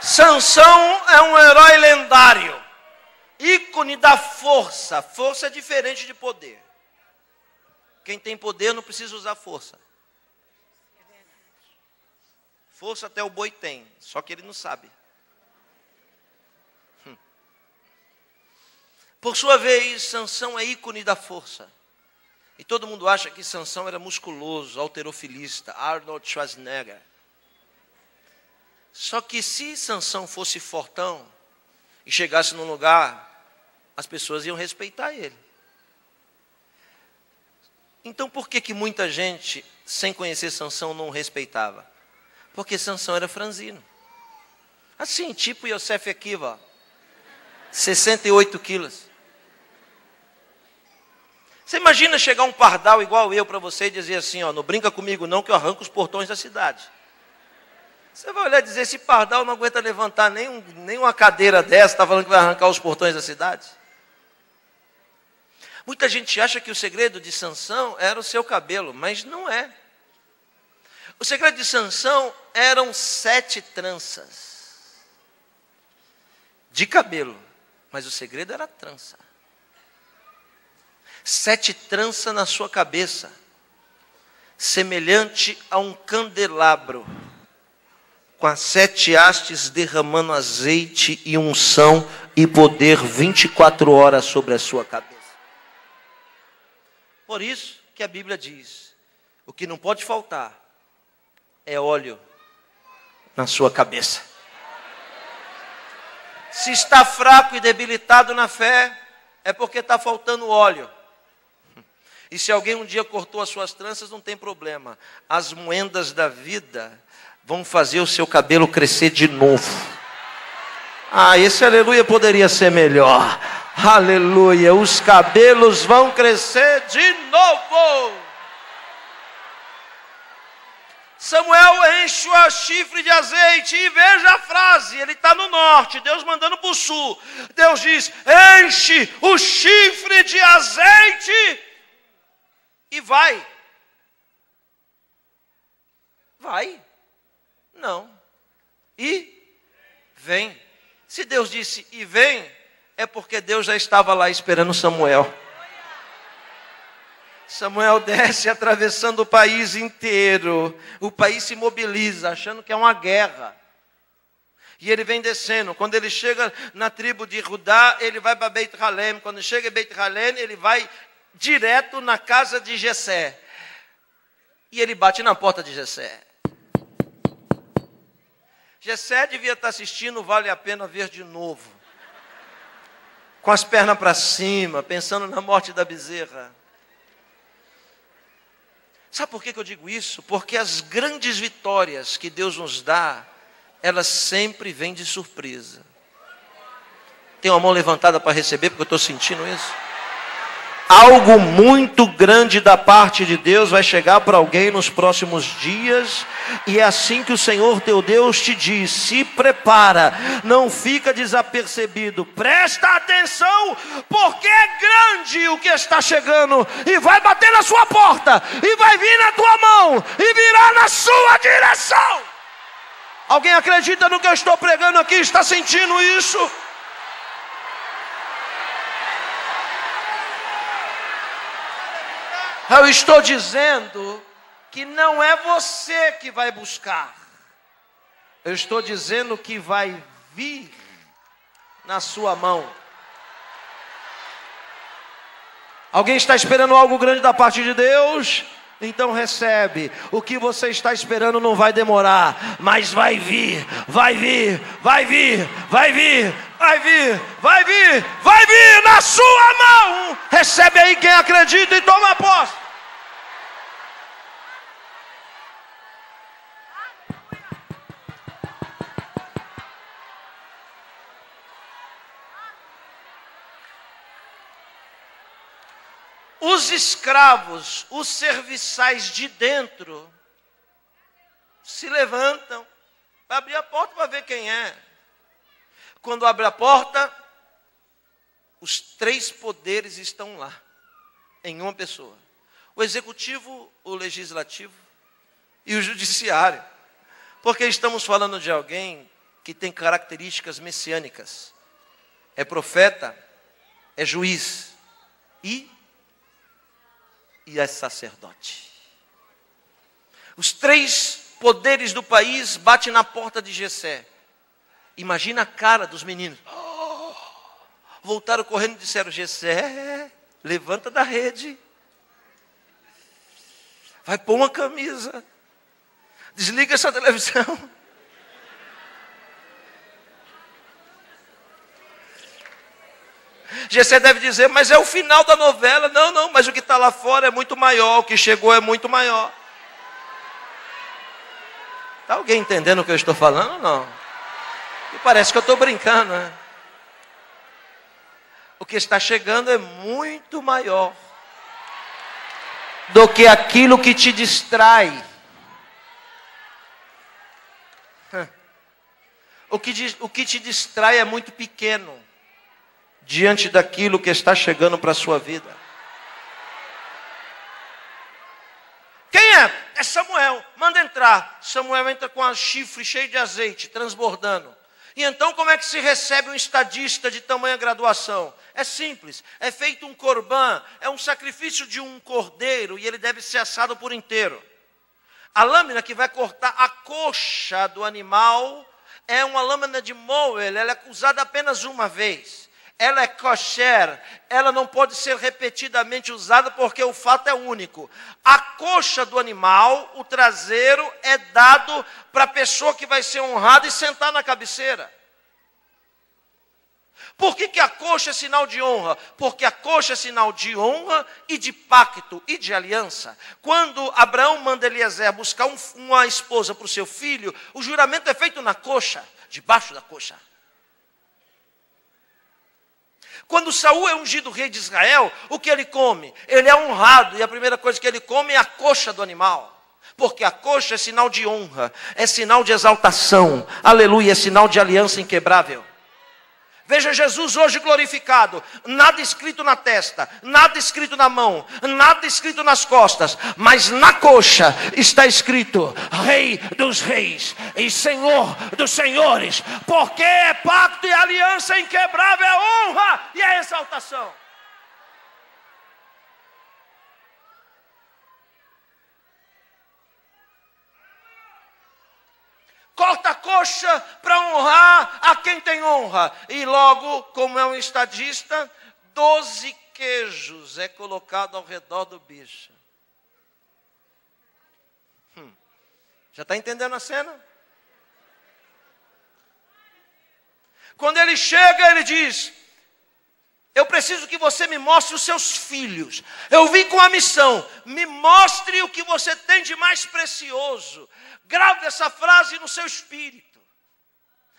A: Sansão é um herói lendário, ícone da força. Força é diferente de poder. Quem tem poder não precisa usar força. Força até o boi tem, só que ele não sabe. Por sua vez, Sansão é ícone da força. E todo mundo acha que Sansão era musculoso, halterofilista, Arnold Schwarzenegger. Só que se Sansão fosse fortão e chegasse num lugar, as pessoas iam respeitar ele. Então por que muita gente, sem conhecer Sansão, não o respeitava? Porque Sansão era franzino. Assim, tipo Yosef Akiva, 68 quilos. Você imagina chegar um pardal igual eu para você e dizer assim, ó, não brinca comigo não que eu arranco os portões da cidade. Você vai olhar e dizer, esse pardal não aguenta levantar nem uma cadeira dessa, está falando que vai arrancar os portões da cidade? Muita gente acha que o segredo de Sansão era o seu cabelo, mas não é. O segredo de Sansão eram 7 tranças de cabelo, mas o segredo era a trança. 7 tranças na sua cabeça, semelhante a um candelabro, com as 7 hastes derramando azeite e unção e poder 24 horas sobre a sua cabeça. Por isso que a Bíblia diz, o que não pode faltar é óleo na sua cabeça. Se está fraco e debilitado na fé, é porque está faltando óleo. E se alguém um dia cortou as suas tranças, não tem problema. As moendas da vida vão fazer o seu cabelo crescer de novo. Esse aleluia poderia ser melhor. Aleluia, os cabelos vão crescer de novo. Samuel enche o chifre de azeite e veja a frase, ele está no norte, Deus mandando para o sul. Deus diz, enche o chifre de azeite e vai. Vai? Não. E vem. Se Deus disse e vem, é porque Deus já estava lá esperando Samuel. Samuel desce atravessando o país inteiro. O país se mobiliza, achando que é uma guerra. E ele vem descendo. Quando ele chega na tribo de Judá, ele vai para Beit-Halem. Quando chega em Beit-Halem, ele vai direto na casa de Jessé. E ele bate na porta de Jessé. Jessé devia estar assistindo, vale a pena ver de novo. Com as pernas para cima, pensando na morte da bezerra. Sabe por que eu digo isso? Porque as grandes vitórias que Deus nos dá, elas sempre vêm de surpresa. Tem uma mão levantada para receber, porque eu estou sentindo isso. Algo muito grande da parte de Deus vai chegar para alguém nos próximos dias, e é assim que o Senhor teu Deus te diz: se prepara, não fica desapercebido, presta atenção, porque é grande o que está chegando, e vai bater na sua porta, e vai vir na tua mão, e virá na sua direção. Alguém acredita no que eu estou pregando aqui? Está sentindo isso? Eu estou dizendo que não é você que vai buscar. Eu estou dizendo que vai vir na sua mão. Alguém está esperando algo grande da parte de Deus? Então recebe. O que você está esperando não vai demorar, mas vai vir, vai vir, vai vir, vai vir, vai vir, vai vir, vai vir na sua mão. Recebe aí quem acredita e toma posse. Os escravos, os serviçais de dentro, se levantam para abrir a porta para ver quem é. Quando abre a porta, os 3 poderes estão lá, em uma pessoa: o executivo, o legislativo e o judiciário. Porque estamos falando de alguém que tem características messiânicas. É profeta, é juiz e é sacerdote. Os 3 poderes do país batem na porta de Jessé. Imagina a cara dos meninos. Voltaram correndo e disseram: Jessé, levanta da rede, vai pôr uma camisa, desliga essa televisão. Jessé deve dizer: mas é o final da novela. Não, mas o que está lá fora é muito maior, o que chegou é muito maior. Está alguém entendendo o que eu estou falando ou não? E parece que eu estou brincando, né? O que está chegando é muito maior do que aquilo que te distrai. O que te distrai é muito pequeno diante daquilo que está chegando para a sua vida. Quem é? É Samuel. Manda entrar. Samuel entra com a chifre cheio de azeite, transbordando. E então como é que se recebe um estadista de tamanha graduação? É simples. É feito um corbã. É um sacrifício de um cordeiro e ele deve ser assado por inteiro. A lâmina que vai cortar a coxa do animal é uma lâmina de moel. Ela é usada apenas uma vez. Ela é kosher, ela não pode ser repetidamente usada porque o fato é único. A coxa do animal, o traseiro, é dado para a pessoa que vai ser honrada e sentar na cabeceira. Por que a coxa é sinal de honra? Porque a coxa é sinal de honra e de pacto e de aliança. Quando Abraão manda Eliezer buscar uma esposa para o seu filho, o juramento é feito na coxa, debaixo da coxa. Quando Saul é ungido rei de Israel, o que ele come? Ele é honrado e a primeira coisa que ele come é a coxa do animal. Porque a coxa é sinal de honra, é sinal de exaltação, aleluia, é sinal de aliança inquebrável. Veja Jesus hoje glorificado, nada escrito na testa, nada escrito na mão, nada escrito nas costas, mas na coxa está escrito Rei dos Reis e Senhor dos Senhores, porque é pacto e aliança inquebrável, é honra e é exaltação. Corta a coxa para honrar a quem tem honra. E logo, como é um estadista, 12 queijos é colocado ao redor do bicho. Já está entendendo a cena? Quando ele chega, ele diz: eu preciso que você me mostre os seus filhos. Eu vim com a missão. Me mostre o que você tem de mais precioso. Grave essa frase no seu espírito.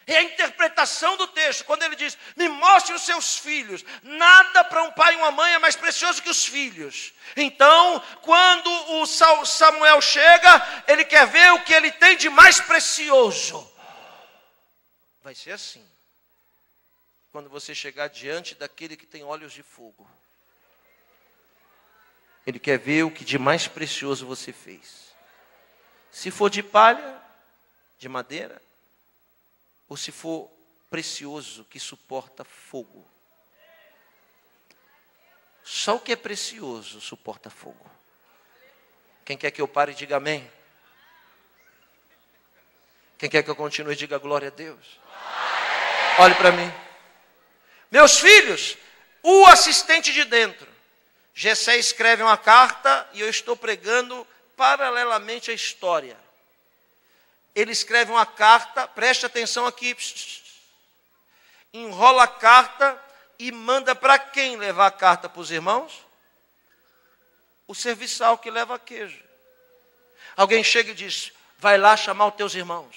A: É a interpretação do texto, quando ele diz, me mostre os seus filhos. Nada para um pai e uma mãe é mais precioso que os filhos. Então, quando o Samuel chega, ele quer ver o que ele tem de mais precioso. Vai ser assim, quando você chegar diante daquele que tem olhos de fogo. Ele quer ver o que de mais precioso você fez. Se for de palha, de madeira, ou se for precioso, que suporta fogo. Só o que é precioso suporta fogo. Quem quer que eu pare, diga amém. Quem quer que eu continue, diga glória a Deus. Olhe para mim. Meus filhos, o assistente de dentro. Jessé escreve uma carta e eu estou pregando paralelamente a história. Ele escreve uma carta, preste atenção aqui, enrola a carta e manda para quem levar a carta para os irmãos? O serviçal que leva queijo. Alguém chega e diz, vai lá chamar os teus irmãos.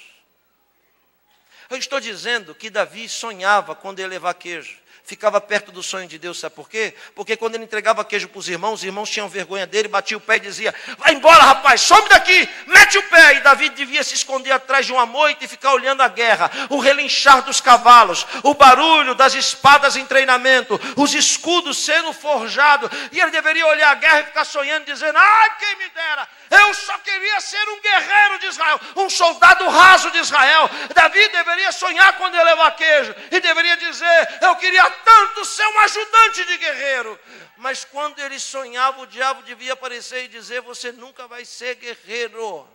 A: Eu estou dizendo que Davi sonhava quando ia levar queijo. Ficava perto do sonho de Deus, sabe por quê? Porque quando ele entregava queijo para os irmãos tinham vergonha dele, batia o pé e dizia, vai embora rapaz, some daqui, mete o pé. E Davi devia se esconder atrás de uma moita e ficar olhando a guerra, o relinchar dos cavalos, o barulho das espadas em treinamento, os escudos sendo forjados, e ele deveria olhar a guerra e ficar sonhando, dizendo, ai quem me dera, eu só queria ser um guerreiro de Israel, um soldado raso de Israel. Davi deveria sonhar quando ia levar queijo, e deveria dizer, eu queria tanto ser um ajudante de guerreiro. Mas quando ele sonhava, o diabo devia aparecer e dizer, você nunca vai ser guerreiro.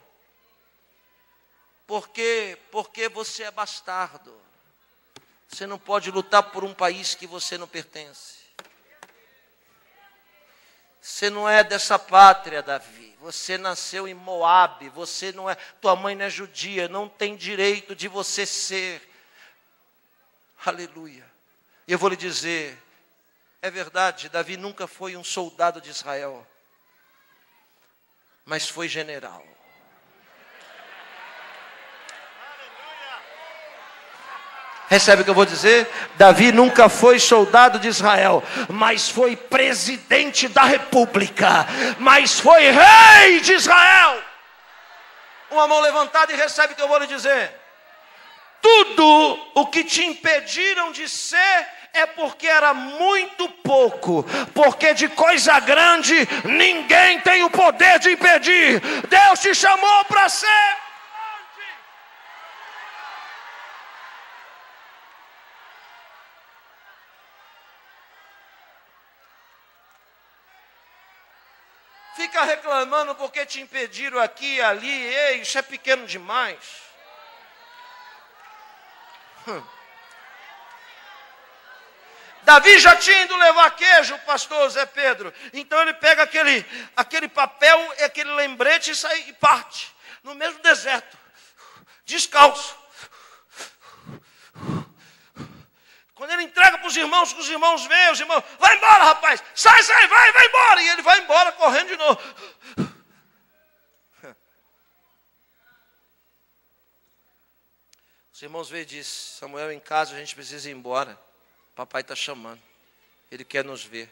A: Porque você é bastardo. Você não pode lutar por um país que você não pertence. Você não é dessa pátria, Davi. Você nasceu em Moabe. Você não é, tua mãe não é judia. Não tem direito de você ser. Aleluia. E eu vou lhe dizer, é verdade, Davi nunca foi um soldado de Israel, mas foi general. Recebe o que eu vou dizer? Davi nunca foi soldado de Israel, mas foi presidente da república, mas foi rei de Israel. Uma mão levantada e recebe o que eu vou lhe dizer. Tudo o que te impediram de ser é porque era muito pouco, porque de coisa grande ninguém tem o poder de impedir. Deus te chamou para ser grande. Fica reclamando porque te impediram aqui e ali, ei, isso é pequeno demais. Davi já tinha ido levar queijo, pastor Zé Pedro. Então ele pega aquele papel, aquele lembrete e sai e parte. No mesmo deserto, descalço. Quando ele entrega para os irmãos veem, os irmãos, vai embora rapaz, sai, vai embora. E ele vai embora correndo de novo. Os irmãos veem e dizem, Samuel, em casa a gente precisa ir embora. Papai está chamando. Ele quer nos ver.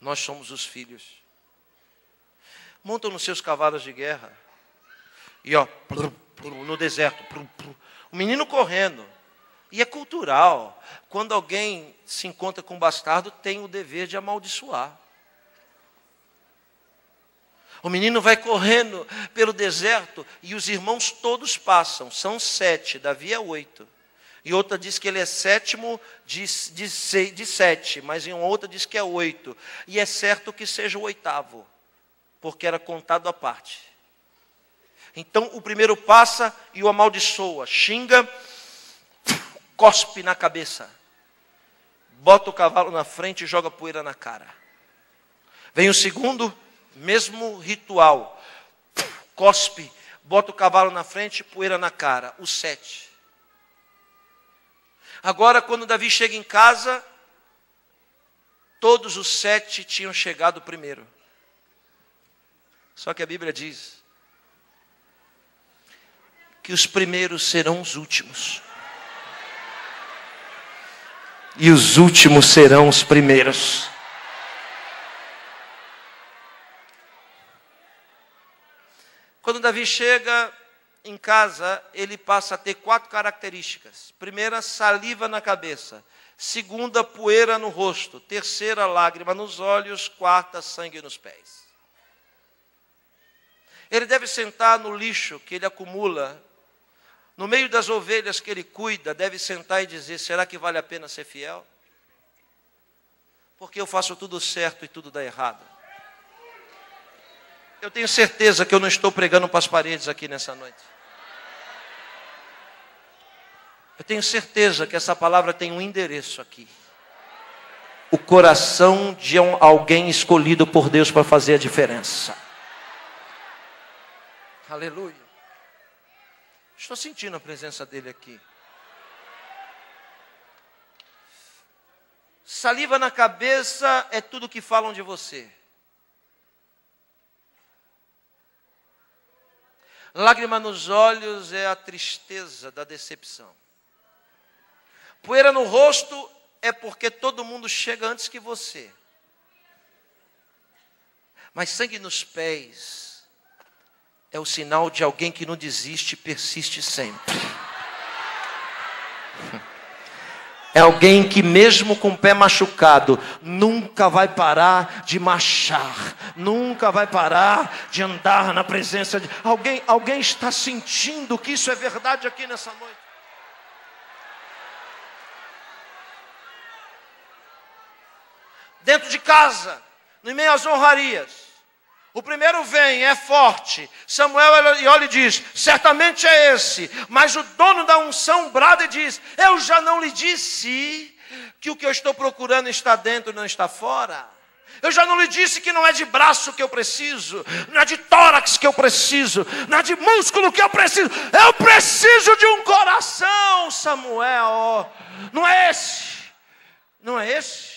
A: Nós somos os filhos. Montam nos seus cavalos de guerra. E ó, no deserto. O menino correndo. E é cultural. Quando alguém se encontra com um bastardo, tem o dever de amaldiçoar. O menino vai correndo pelo deserto e os irmãos todos passam. São 7, Davi é 8. E outra diz que ele é sétimo de 7, mas em outra diz que é 8. E é certo que seja o 8º, porque era contado à parte. Então o primeiro passa e o amaldiçoa, xinga, cospe na cabeça, bota o cavalo na frente e joga poeira na cara. Vem o segundo, mesmo ritual, cospe, bota o cavalo na frente, poeira na cara. O 7. Agora, quando Davi chega em casa, todos os 7 tinham chegado primeiro. Só que a Bíblia diz que os primeiros serão os últimos. e os últimos serão os primeiros. Quando Davi chega em casa, ele passa a ter 4 características. Primeira, saliva na cabeça. Segunda, poeira no rosto. Terceira, lágrima nos olhos. Quarta, sangue nos pés. Ele deve sentar no lixo que ele acumula, no meio das ovelhas que ele cuida, deve sentar e dizer: será que vale a pena ser fiel? Porque eu faço tudo certo e tudo dá errado. Eu tenho certeza que eu não estou pregando para as paredes aqui nessa noite. Eu tenho certeza que essa palavra tem um endereço aqui. O coração de alguém escolhido por Deus para fazer a diferença. Aleluia. Estou sentindo a presença dele aqui. Saliva na cabeça é tudo que falam de você. Lágrima nos olhos é a tristeza da decepção. Poeira no rosto é porque todo mundo chega antes que você. Mas sangue nos pés é o sinal de alguém que não desiste e persiste sempre. É alguém que mesmo com o pé machucado, nunca vai parar de marchar, nunca vai parar de andar na presença de... Alguém está sentindo que isso é verdade aqui nessa noite? Dentro de casa, no meio às honrarias, o primeiro vem, é forte. Samuel olha e diz: certamente é esse. Mas o dono da unção brada e diz: eu já não lhe disse que o que eu estou procurando está dentro e não está fora? Eu já não lhe disse que não é de braço que eu preciso, não é de tórax que eu preciso, não é de músculo que eu preciso. Eu preciso de um coração, Samuel. Não é esse. Não é esse.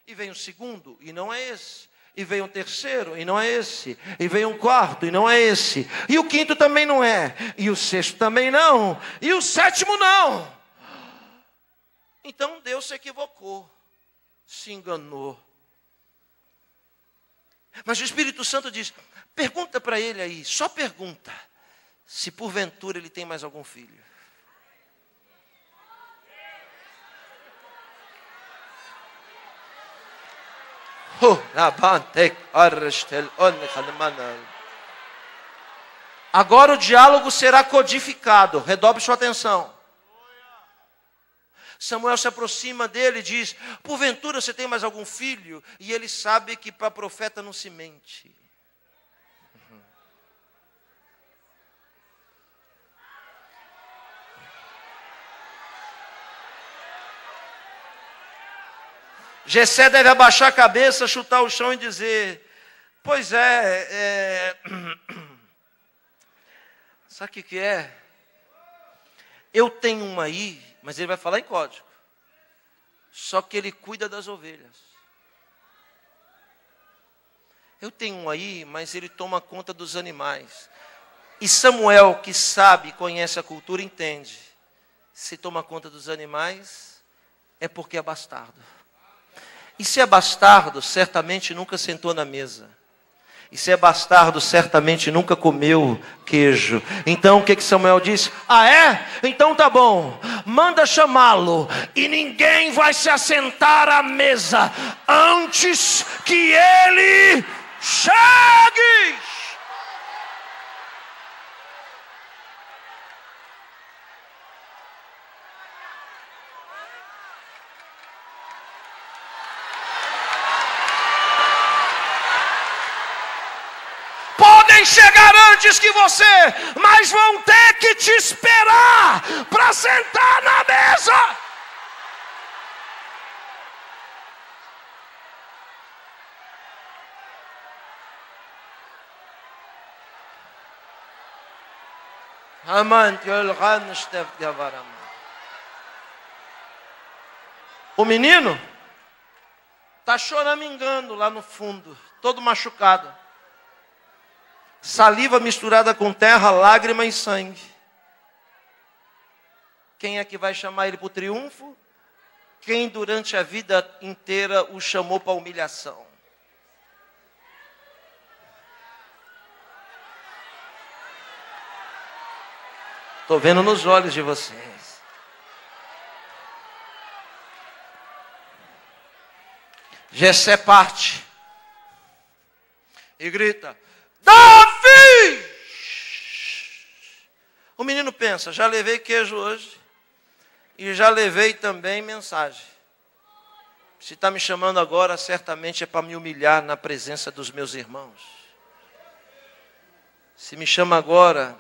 A: E vem o segundo, e não é esse. E vem um terceiro, e não é esse. E vem um quarto, e não é esse. E o quinto também não é. E o sexto também não. E o sétimo não. Então Deus se equivocou. Se enganou. Mas o Espírito Santo diz: pergunta para ele aí, só pergunta, se porventura ele tem mais algum filho. Agora o diálogo será codificado. Redobre sua atenção. Samuel se aproxima dele e diz: porventura você tem mais algum filho? E ele sabe que para profeta não se mente. Jessé deve abaixar a cabeça, chutar o chão e dizer: pois sabe o que é? Eu tenho um aí, mas ele vai falar em código. Só que ele cuida das ovelhas. Eu tenho um aí, mas ele toma conta dos animais. E Samuel, que sabe, conhece a cultura, entende. Se toma conta dos animais, é porque é bastardo. E se é bastardo, certamente nunca sentou na mesa. E se é bastardo, certamente nunca comeu queijo. Então o que Samuel disse? Ah, é? Então tá bom. Manda chamá-lo. E ninguém vai se assentar à mesa antes que ele chegue. Chegar antes que você, mas vão ter que te esperar para sentar na mesa. O menino está choramingando lá no fundo, todo machucado. Saliva misturada com terra, lágrima e sangue. Quem é que vai chamar ele para o triunfo? quem durante a vida inteira o chamou para humilhação? Estou vendo nos olhos de vocês. Jessé parte e grita: Davi! O menino pensa: já levei queijo hoje e já levei também mensagem. Se está me chamando agora, certamente é para me humilhar na presença dos meus irmãos. Se me chama agora,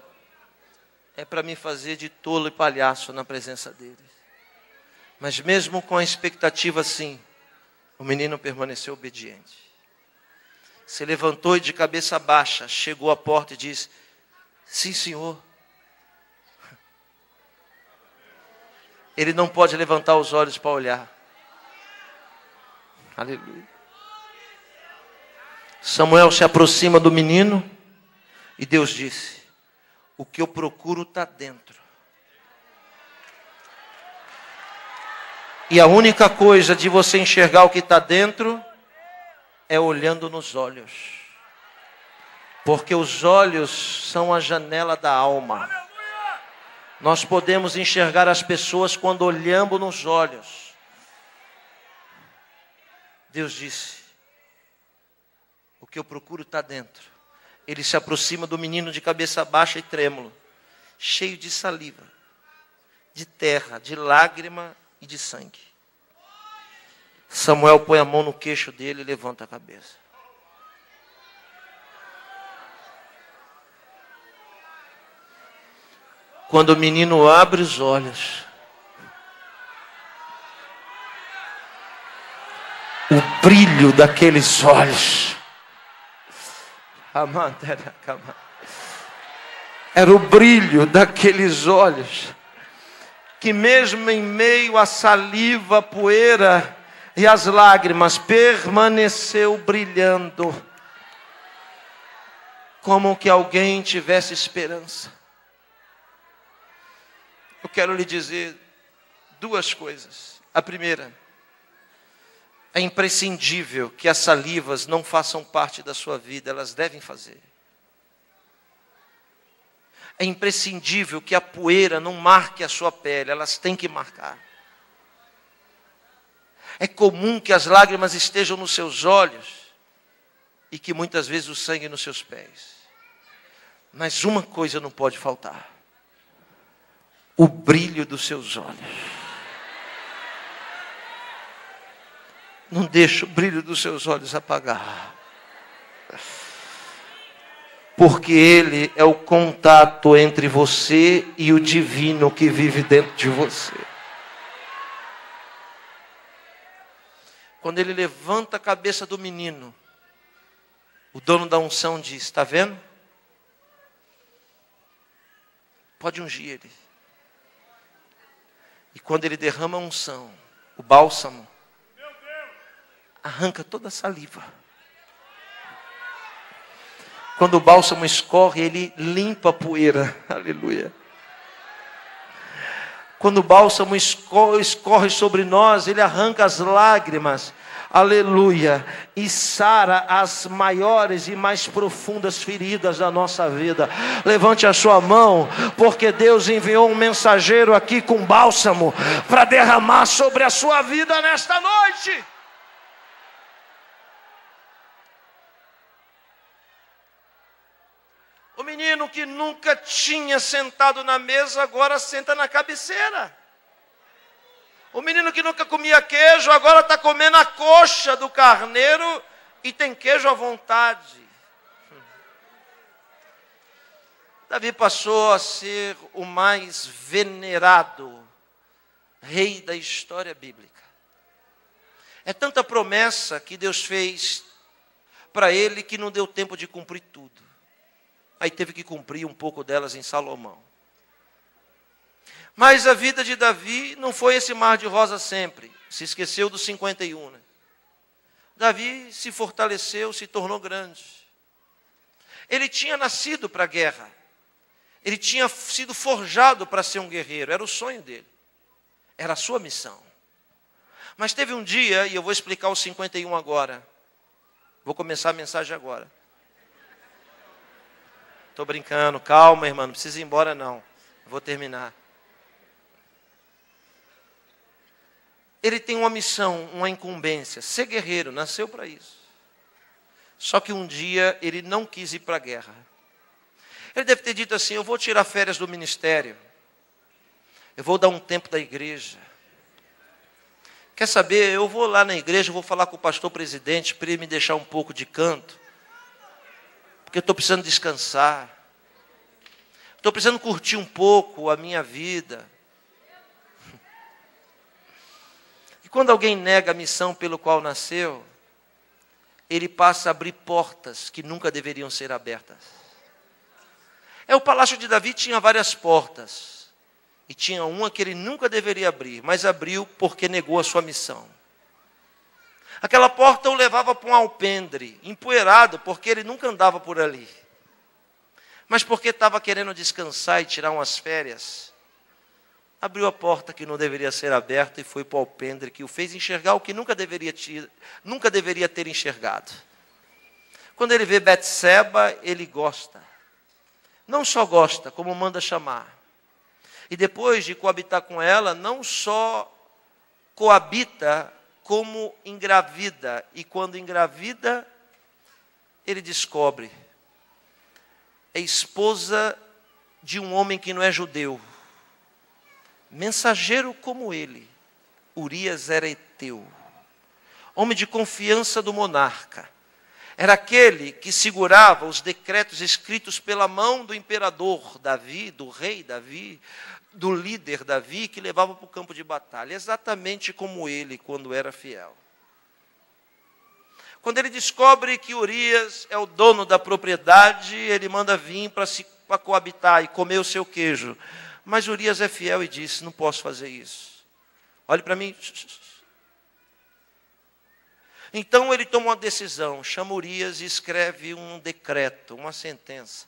A: é para me fazer de tolo e palhaço na presença deles. Mas mesmo com a expectativa assim, o menino permaneceu obediente. Se levantou e de cabeça baixa, chegou à porta e disse: sim, senhor. Ele não pode levantar os olhos para olhar. Aleluia. Samuel se aproxima do menino e Deus disse: o que eu procuro está dentro. E a única coisa de você enxergar o que está dentro é olhando nos olhos. Porque os olhos são a janela da alma. Nós podemos enxergar as pessoas quando olhamos nos olhos. Deus disse: o que eu procuro está dentro. Ele se aproxima do menino de cabeça baixa e trêmulo, cheio de saliva, de terra, de lágrima e de sangue. Samuel põe a mão no queixo dele e levanta a cabeça. Quando o menino abre os olhos, o brilho daqueles olhos, era o brilho daqueles olhos, que mesmo em meio à saliva, a poeira e as lágrimas, permaneceu brilhando, como que alguém tivesse esperança. Eu quero lhe dizer duas coisas. A primeira: é imprescindível que as salivas não façam parte da sua vida, elas devem fazer. É imprescindível que a poeira não marque a sua pele, elas têm que marcar. É comum que as lágrimas estejam nos seus olhos e que muitas vezes o sangue nos seus pés. Mas uma coisa não pode faltar: o brilho dos seus olhos. Não deixe o brilho dos seus olhos apagar. Porque ele é o contato entre você e o divino que vive dentro de você. Quando ele levanta a cabeça do menino, o dono da unção diz: está vendo? Pode ungir ele. E quando ele derrama a unção, o bálsamo, arranca toda a saliva. Quando o bálsamo escorre, ele limpa a poeira. Aleluia. Quando o bálsamo escorre sobre nós, ele arranca as lágrimas. Aleluia. E sara as maiores e mais profundas feridas da nossa vida. Levante a sua mão, porque Deus enviou um mensageiro aqui com bálsamo para derramar sobre a sua vida nesta noite. O menino que nunca tinha sentado na mesa, agora senta na cabeceira. O menino que nunca comia queijo, agora está comendo a coxa do carneiro e tem queijo à vontade. Davi passou a ser o mais venerado rei da história bíblica. É tanta promessa que Deus fez para ele que não deu tempo de cumprir tudo. Aí teve que cumprir um pouco delas em Salomão. Mas a vida de Davi não foi esse mar de rosa sempre. Se esqueceu dos 51, né? Davi se fortaleceu, se tornou grande. Ele tinha nascido para a guerra. Ele tinha sido forjado para ser um guerreiro. Era o sonho dele. Era a sua missão. Mas teve um dia, e eu vou explicar o 51 agora. Vou começar a mensagem agora. Estou brincando, calma, irmão, não precisa ir embora não. Vou terminar. Ele tem uma missão, uma incumbência, ser guerreiro, nasceu para isso. Só que um dia ele não quis ir para a guerra. Ele deve ter dito assim, eu vou tirar férias do ministério. Eu vou dar um tempo da igreja. Quer saber, eu vou lá na igreja, vou falar com o pastor presidente para ele me deixar um pouco de canto. Porque eu estou precisando descansar. Estou precisando curtir um pouco a minha vida. E quando alguém nega a missão pelo qual nasceu, ele passa a abrir portas que nunca deveriam ser abertas. O palácio de Davi tinha várias portas. E tinha uma que ele nunca deveria abrir, mas abriu porque negou a sua missão. Aquela porta o levava para um alpendre, empoeirado, porque ele nunca andava por ali. Mas porque estava querendo descansar e tirar umas férias, abriu a porta que não deveria ser aberta e foi para o alpendre, que o fez enxergar o que nunca deveria ter enxergado. Quando ele vê Betseba, ele gosta. Não só gosta, como manda chamar. E depois de coabitar com ela, não só coabita, como engravida. E quando engravida, ele descobre. É esposa de um homem que não é judeu. Mensageiro como ele. Urias era heteu. Homem de confiança do monarca. Era aquele que segurava os decretos escritos pela mão do imperador Davi, do rei Davi, do líder Davi, que levava para o campo de batalha, exatamente como ele, quando era fiel. Quando ele descobre que Urias é o dono da propriedade, ele manda vir para coabitar e comer o seu queijo. Mas Urias é fiel e diz, não posso fazer isso. Olhe para mim. Então ele toma uma decisão, chama Urias e escreve um decreto, uma sentença.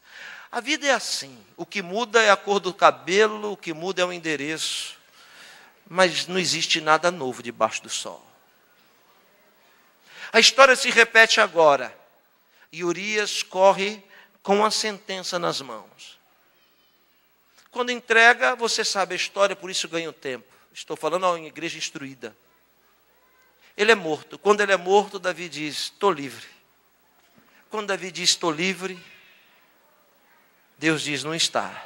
A: A vida é assim, o que muda é a cor do cabelo, o que muda é o endereço, mas não existe nada novo debaixo do sol. A história se repete agora, e Urias corre com a sentença nas mãos. Quando entrega, você sabe a história, por isso ganha o tempo. Estou falando a uma igreja instruída. Ele é morto. Quando ele é morto, Davi diz, estou livre. Quando Davi diz, estou livre, Deus diz, não está.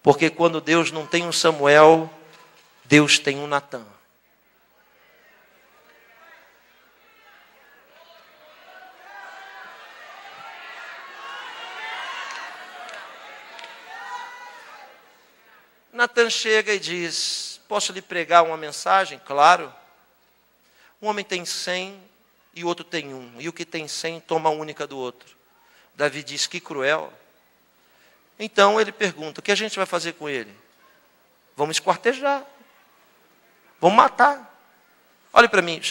A: Porque quando Deus não tem um Samuel, Deus tem um Natã. Natã chega e diz, posso lhe pregar uma mensagem? Claro. Um homem tem 100 e o outro tem 1. E o que tem 100 toma a única do outro. Davi diz, que cruel. Então ele pergunta, o que a gente vai fazer com ele? Vamos esquartejar. Vamos matar. Olhe para mim.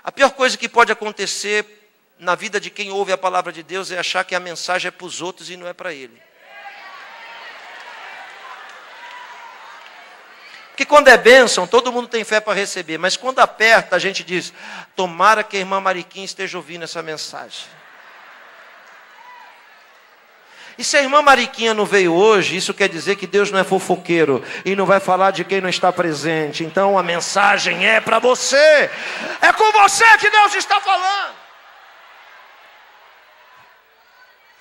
A: A pior coisa que pode acontecer na vida de quem ouve a palavra de Deus é achar que a mensagem é para os outros e não é para ele. Porque quando é bênção, todo mundo tem fé para receber. Mas quando aperta, a gente diz, tomara que a irmã Mariquinha esteja ouvindo essa mensagem. E se a irmã Mariquinha não veio hoje, isso quer dizer que Deus não é fofoqueiro. E não vai falar de quem não está presente. Então a mensagem é para você. É com você que Deus está falando.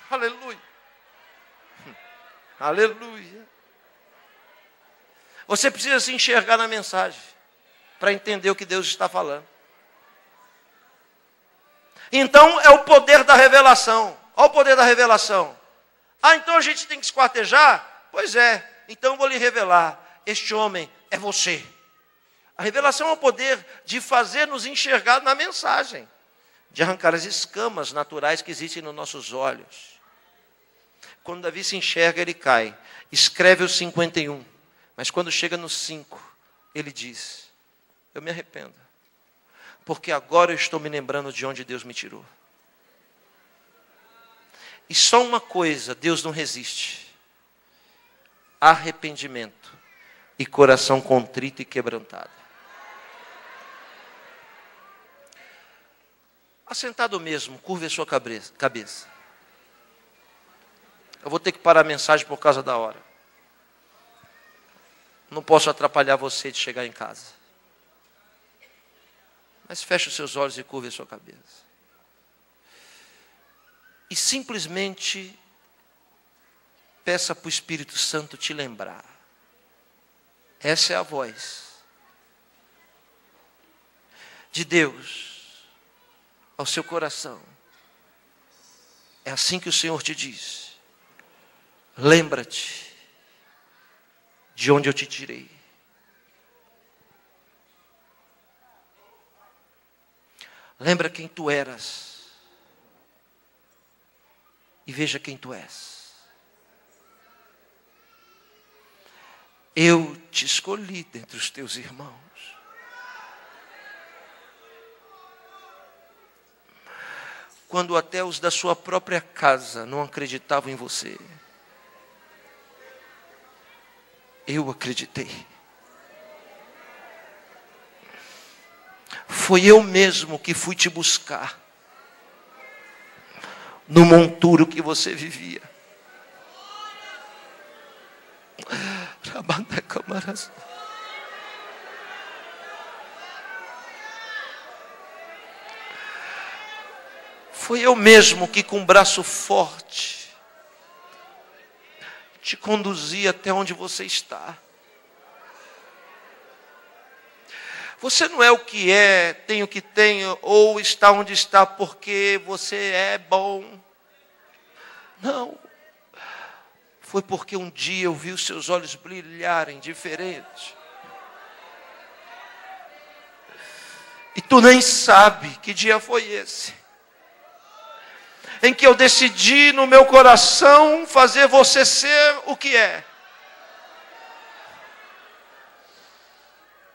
A: Aleluia. Aleluia. Você precisa se enxergar na mensagem para entender o que Deus está falando. Então é o poder da revelação. Olha o poder da revelação. Ah, então a gente tem que esquartejar? Pois é, então eu vou lhe revelar. Este homem é você. A revelação é o poder de fazer-nos enxergar na mensagem. De arrancar as escamas naturais que existem nos nossos olhos. Quando Davi se enxerga, ele cai. Escreve o 51. Mas quando chega no 5, ele diz, eu me arrependo. Porque agora eu estou me lembrando de onde Deus me tirou. E só uma coisa, Deus não resiste. Arrependimento e coração contrito e quebrantado. Assentado mesmo, curve a sua cabeça. Eu vou ter que parar a mensagem por causa da hora. Não posso atrapalhar você de chegar em casa. Mas feche os seus olhos e curve a sua cabeça. E simplesmente peça para o Espírito Santo te lembrar. Essa é a voz de Deus ao seu coração. É assim que o Senhor te diz: lembra-te de onde eu te tirei. Lembra quem tu eras e veja quem tu és. Eu te escolhi dentre os teus irmãos. Quando até os da sua própria casa não acreditavam em você, eu acreditei. Foi eu mesmo que fui te buscar no monturo que você vivia. Foi eu mesmo que com um braço forte te conduzi até onde você está. Você não é o que é, tem o que tem, ou está onde está porque você é bom. Não. Foi porque um dia eu vi os seus olhos brilharem diferente. E tu nem sabe que dia foi esse, em que eu decidi no meu coração fazer você ser o que é.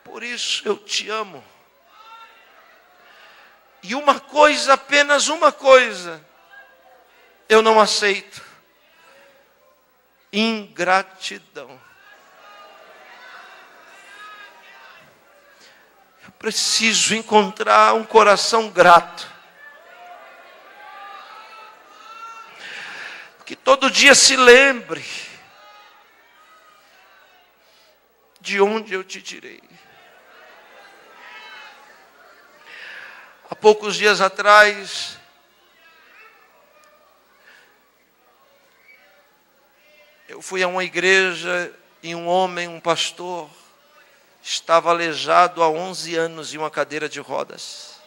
A: Por isso eu te amo. E uma coisa, apenas uma coisa, eu não aceito: ingratidão. Eu preciso encontrar um coração grato, que todo dia se lembre de onde eu te tirei. Há poucos dias atrás, eu fui a uma igreja e um homem, um pastor, estava aleijado há 11 anos em uma cadeira de rodas.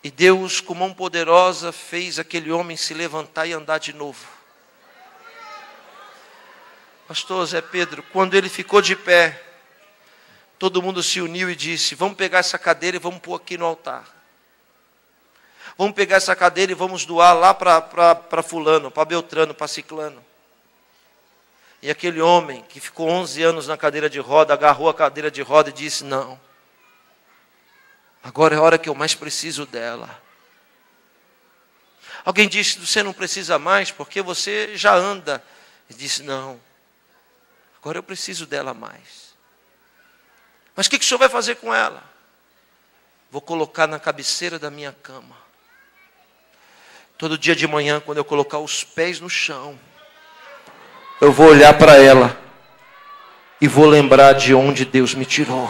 A: E Deus, com mão poderosa, fez aquele homem se levantar e andar de novo. Pastor Zé Pedro, quando ele ficou de pé, todo mundo se uniu e disse: vamos pegar essa cadeira e vamos pôr aqui no altar. Vamos pegar essa cadeira e vamos doar lá para fulano, para Beltrano, para Ciclano. E aquele homem que ficou 11 anos na cadeira de roda, agarrou a cadeira de roda e disse: não, agora é a hora que eu mais preciso dela. Alguém disse: você não precisa mais porque você já anda. Ele disse: não, agora eu preciso dela mais. Mas o que o senhor vai fazer com ela? Vou colocar na cabeceira da minha cama. Todo dia de manhã, quando eu colocar os pés no chão, eu vou olhar para ela e vou lembrar de onde Deus me tirou.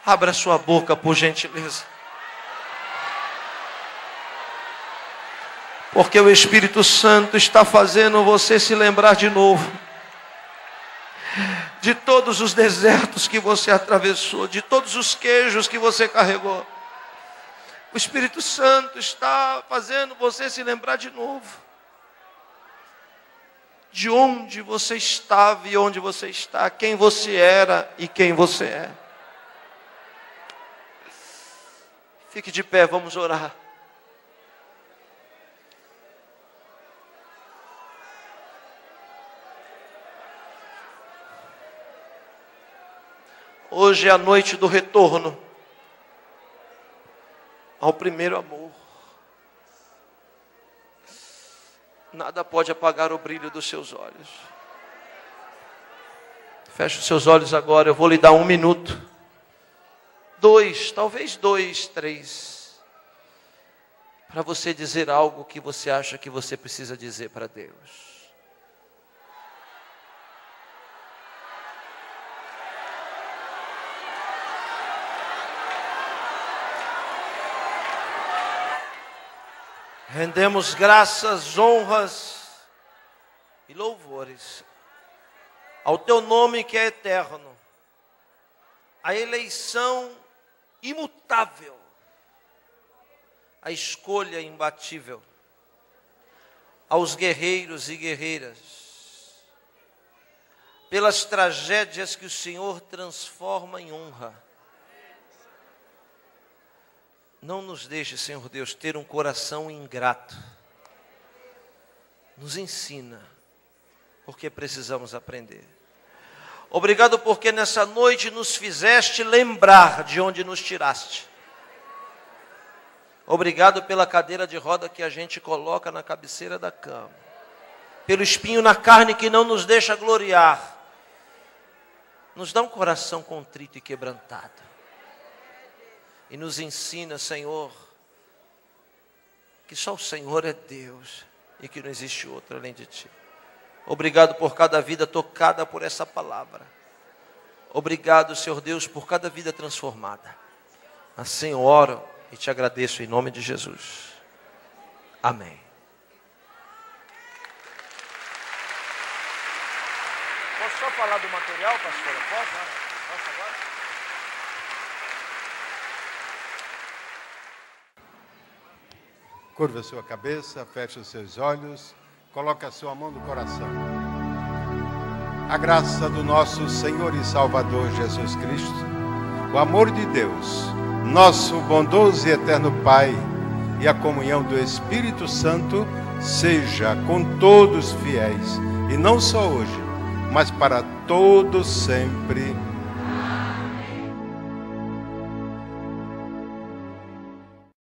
A: Abra sua boca, por gentileza. Porque o Espírito Santo está fazendo você se lembrar de novo de todos os desertos que você atravessou, de todos os queijos que você carregou. O Espírito Santo está fazendo você se lembrar de novo de onde você estava e onde você está, quem você era e quem você é. Fique de pé, vamos orar. Hoje é a noite do retorno ao primeiro amor. Nada pode apagar o brilho dos seus olhos. Feche os seus olhos agora, eu vou lhe dar 1 minuto. 2, talvez 2, 3. Para você dizer algo que você acha que você precisa dizer para Deus. Rendemos graças, honras e louvores ao teu nome que é eterno, a eleição imutável, a escolha imbatível, aos guerreiros e guerreiras, pelas tragédias que o Senhor transforma em honra. Não nos deixe, Senhor Deus, ter um coração ingrato. Nos ensina, porque precisamos aprender. Obrigado porque nessa noite nos fizeste lembrar de onde nos tiraste. Obrigado pela cadeira de roda que a gente coloca na cabeceira da cama. Pelo espinho na carne que não nos deixa gloriar. Nos dá um coração contrito e quebrantado. E nos ensina, Senhor, que só o Senhor é Deus e que não existe outro além de Ti. Obrigado por cada vida tocada por essa palavra. Obrigado, Senhor Deus, por cada vida transformada. Assim eu oro e te agradeço em nome de Jesus. Amém. Posso só falar do material, pastora? Posso agora?
B: Curva a sua cabeça, feche os seus olhos, coloque a sua mão no coração. A graça do nosso Senhor e Salvador Jesus Cristo, o amor de Deus, nosso bondoso e eterno Pai, e a comunhão do Espírito Santo seja com todos fiéis, e não só hoje, mas para todos sempre.